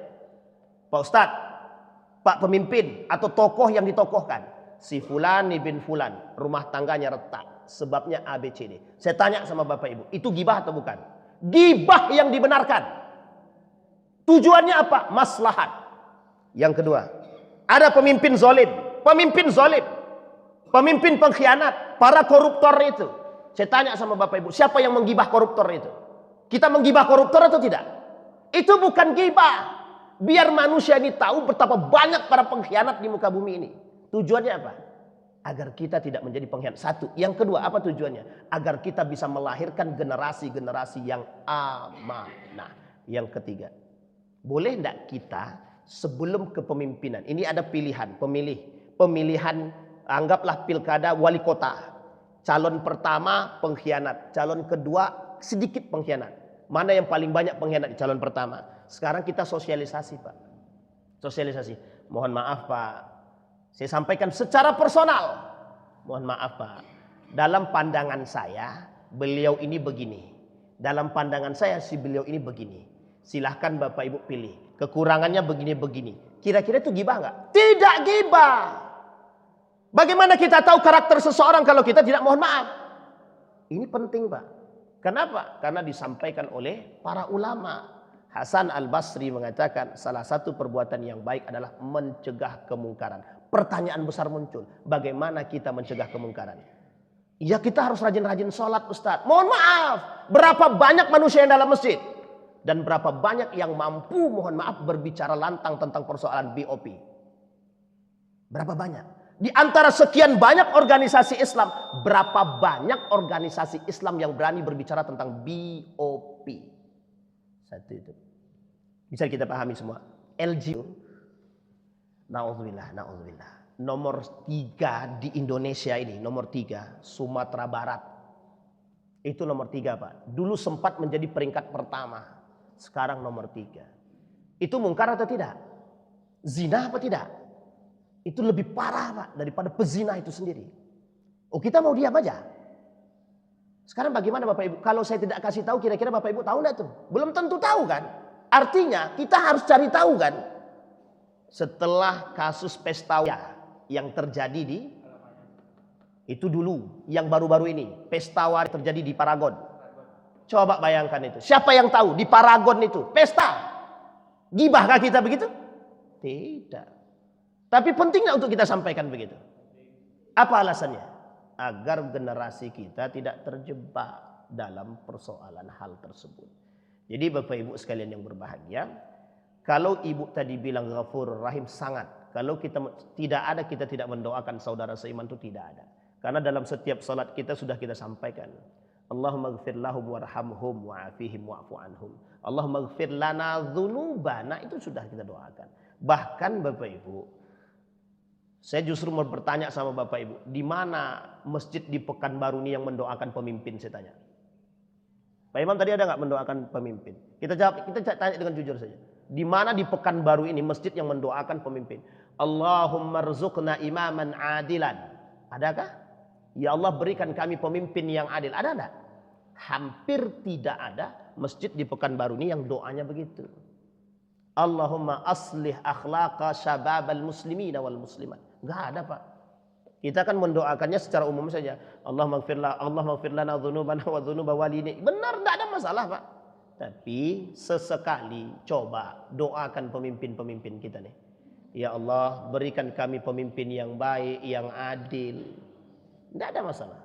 Pak Ustadz, Pak pemimpin atau tokoh yang ditokohkan, si Fulan bin Fulan, rumah tangganya retak, sebabnya ABCD. Saya tanya sama Bapak Ibu, itu gibah atau bukan? Gibah yang dibenarkan. Tujuannya apa? Maslahat. Yang kedua, ada pemimpin zalim, pemimpin pengkhianat, para koruptor itu. Saya tanya sama Bapak Ibu, siapa yang menggibah koruptor itu? Kita menggibah koruptor atau tidak? Itu bukan gibah. Biar manusia ini tahu betapa banyak para pengkhianat di muka bumi ini. Tujuannya apa? Agar kita tidak menjadi pengkhianat. Satu. Yang kedua, apa tujuannya? Agar kita bisa melahirkan generasi-generasi yang amanah. Yang ketiga, boleh tidak kita sebelum kepemimpinan, ini ada pilihan, pemilihan, anggaplah pilkada wali kota. Calon pertama pengkhianat, calon kedua sedikit pengkhianat. Mana yang paling banyak pengkhianat di calon pertama? Sekarang kita sosialisasi, Pak. Sosialisasi. Mohon maaf, Pak. Saya sampaikan secara personal. Mohon maaf, Pak. Dalam pandangan saya, beliau ini begini. Dalam pandangan saya, si beliau ini begini. Silahkan Bapak Ibu pilih. Kekurangannya begini-begini. Kira-kira itu gibah nggak? Tidak gibah. Bagaimana kita tahu karakter seseorang kalau kita tidak mohon maaf? Ini penting, Pak. Kenapa? Karena disampaikan oleh para ulama. Hasan Al-Basri mengatakan salah satu perbuatan yang baik adalah mencegah kemungkaran. Pertanyaan besar muncul. Bagaimana kita mencegah kemungkaran? Ya kita harus rajin-rajin sholat, Ustadz. Mohon maaf. Berapa banyak manusia yang dalam masjid? Dan berapa banyak yang mampu, mohon maaf, berbicara lantang tentang persoalan BOP? Berapa banyak? Di antara sekian banyak organisasi Islam, berapa banyak organisasi Islam yang berani berbicara tentang BOP? Satu itu. Bisa kita pahami semua. LGU, na'udzubillah. Nomor 3 di Indonesia ini, nomor 3, Sumatera Barat. Itu nomor 3, Pak. Dulu sempat menjadi peringkat pertama. Sekarang nomor 3. Itu mungkar atau tidak? Zina apa tidak? Itu lebih parah, Pak, daripada pezina itu sendiri. Oh, kita mau diam aja? Sekarang bagaimana Bapak Ibu? Kalau saya tidak kasih tahu, kira-kira Bapak Ibu tahu enggak tuh? Belum tentu tahu kan? Artinya kita harus cari tahu kan? Setelah kasus pesta yang terjadi di itu dulu, yang baru-baru ini, pesta waria terjadi di Paragon. Coba bayangkan itu. Siapa yang tahu di Paragon itu pesta? Gibahkah kita begitu? Tidak. Tapi pentingnya untuk kita sampaikan begitu. Apa alasannya? Agar generasi kita tidak terjebak dalam persoalan hal tersebut. Jadi Bapak Ibu sekalian yang berbahagia, kalau Ibu tadi bilang Ghafurur Rahim, sangat. Kalau kita tidak mendoakan saudara seiman itu tidak ada. Karena dalam setiap salat kita sudah kita sampaikan. Allahumma ighfir lahum warhamhum wa'afihim wa'fu anhum. Allahumma ighfir lana dzunubana, itu sudah kita doakan. Bahkan Bapak Ibu, saya justru mau bertanya sama Bapak Ibu, di mana masjid di Pekanbaru ini yang mendoakan pemimpin, saya tanya. Pak Imam tadi ada nggak mendoakan pemimpin? Kita jawab, kita tanya dengan jujur saja. Di mana di Pekanbaru ini masjid yang mendoakan pemimpin? Allahumma rzuqna imaman adilan. Adakah? Ya Allah, berikan kami pemimpin yang adil. Ada enggak? Hampir tidak ada masjid di Pekanbaru ini yang doanya begitu. Allahumma aslih akhlaqa syababal muslimin wal muslimat. Enggak ada, Pak. Kita kan mendoakannya secara umum saja. Allahumma ighfir lana dzunubana wa dzunuba walidayna. Benar, enggak ada masalah, Pak. Tapi sesekali coba doakan pemimpin-pemimpin kita nih. Ya Allah, berikan kami pemimpin yang baik, yang adil. Enggak ada masalah.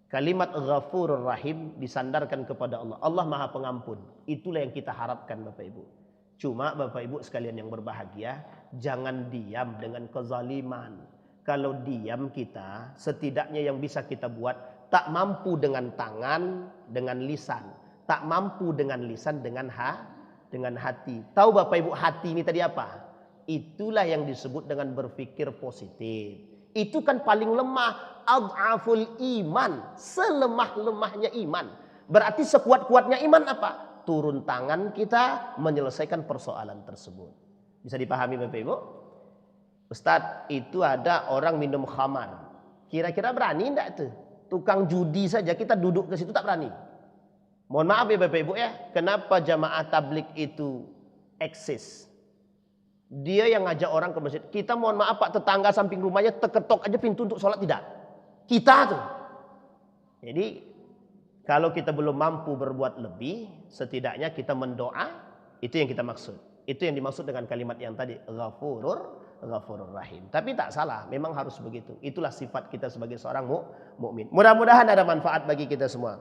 Kalimat Ghafurur Rahim disandarkan kepada Allah. Allah Maha Pengampun. Itulah yang kita harapkan Bapak Ibu. Cuma Bapak Ibu sekalian yang berbahagia, jangan diam dengan kezaliman. Kalau diam kita, setidaknya yang bisa kita buat, tak mampu dengan tangan, dengan lisan. Tak mampu dengan lisan, dengan hati. Tahu Bapak Ibu hati ini tadi apa? Itulah yang disebut dengan berpikir positif. Itu kan paling lemah. Ad'aful iman. Selemah-lemahnya iman. Berarti sekuat-kuatnya iman apa? Turun tangan kita menyelesaikan persoalan tersebut. Bisa dipahami Bapak Ibu? Ustadz, itu ada orang minum khamar. Kira-kira berani enggak tuh? Tukang judi saja kita duduk ke situ tak berani. Mohon maaf ya Bapak Ibu ya, kenapa jamaah tablik itu eksis? Dia yang ngajak orang ke masjid. Kita mohon maaf Pak, tetangga samping rumahnya terketok aja pintu untuk sholat tidak. Kita tuh. Jadi kalau kita belum mampu berbuat lebih, setidaknya kita mendoa, itu yang kita maksud. Itu yang dimaksud dengan kalimat yang tadi, Ghafurur Rahim. Tapi tak salah, memang harus begitu. Itulah sifat kita sebagai seorang mukmin. Mudah-mudahan ada manfaat bagi kita semua.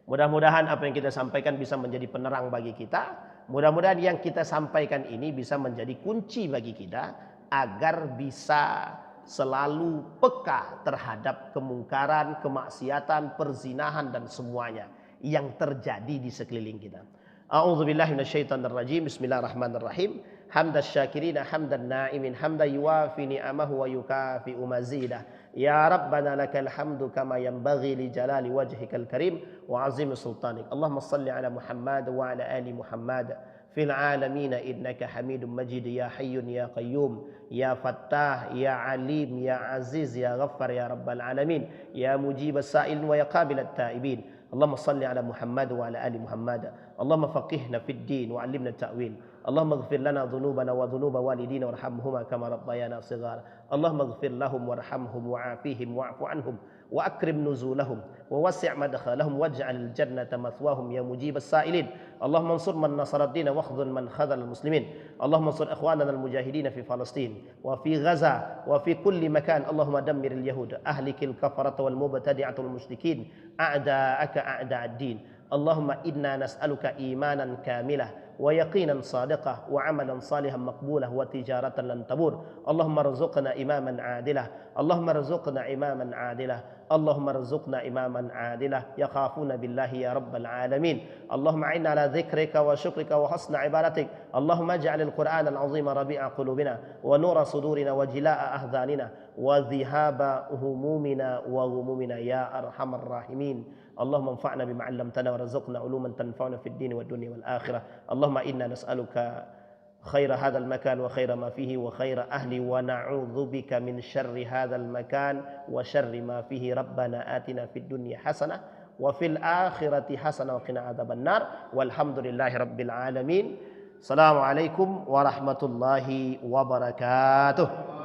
Mudah-mudahan apa yang kita sampaikan bisa menjadi penerang bagi kita. Mudah-mudahan yang kita sampaikan ini bisa menjadi kunci bagi kita agar bisa selalu peka terhadap kemungkaran, kemaksiatan, perzinahan dan semuanya yang terjadi di sekeliling kita. A'udzubillahi minasyaitonirrajim. Bismillahirrahmanirrahim. Hamdas syakirina hamdan na'imin hamdan yuwafi ni'amahu wa yukafi'u mazidah. Ya Rabbana lakal hamdu kama yanbaghi li jalali wajhikal karim wa azimi sultanik. Allahumma salli ala Muhammad wa ala ali Muhammad fil alamin innaka Hamidum Majid. Ya Hayyun ya Qayyum ya Fattah ya Alim ya Aziz ya Ghaffar ya Rabbal alamin ya Mujibas sa'il wa ya Qabilat ta'ibin. Allahumma salli ala Muhammad wa ala ali Muhammad. Allahumma faqihna fid din wa 'allimna ta'wil. Allahumma ighfir lana dhunubana wa dhunuba walidina warhamhuma kama rabbayana shighara. Allahumma ighfir lahum warhamhum wa'afihim wa'fu anhum wa akrim nuzulahum wa wasi' madkhalahum waj'al jannata mathwahum ya mujibas sa'ilin. Allahumma ansur man nasara ad-din wa khudhul man khadhala al-muslimin. Allahumma ansur ikhwanana al-mujahidin fi Palestin wa fi Gaza wa fi kulli makan. Allahumma dammir al-yahud ahlikil kafarata wal mubtadi'atul musyrikin a'da'aka a'da'ad-din. Allahumma inna nas'aluka imanan kamilah wa yaqinan sadiqah wa amalan salihan maqbulah wa tijaratan lan tabur. Allahumma rzuqna imaman adilah. Allahumma rzuqna imaman adilah. Allahumma rzuqna imaman adilah yakhafuna billahi ya rabbal alamin. Allahumma inna ala dzikrika wa syukrika wa husna ibadatik. Allahumma ij'alil Qur'anal 'azima rabi'a qulubina wa nura sudurina wa jilaa'a ahzanina wa dhihaba humumina wa ghumumina ya arhamar rahimin. Allahumma anfa'na bima 'allamtana warzuqna 'uluman tanfa'una fid din wad dunya wal akhirah. Allahumma inna nas'aluka khaira hadzal makan wa khaira ma fihi wa khaira ahli wa na'udzubika min syarri hadzal makan wa syarri ma fihi. Rabbana atina fid dunya hasanah wa fil akhirati hasanah wa qina adzaban nar. Walhamdulillahi rabbil alamin. Assalamualaikum warahmatullahi wabarakatuh.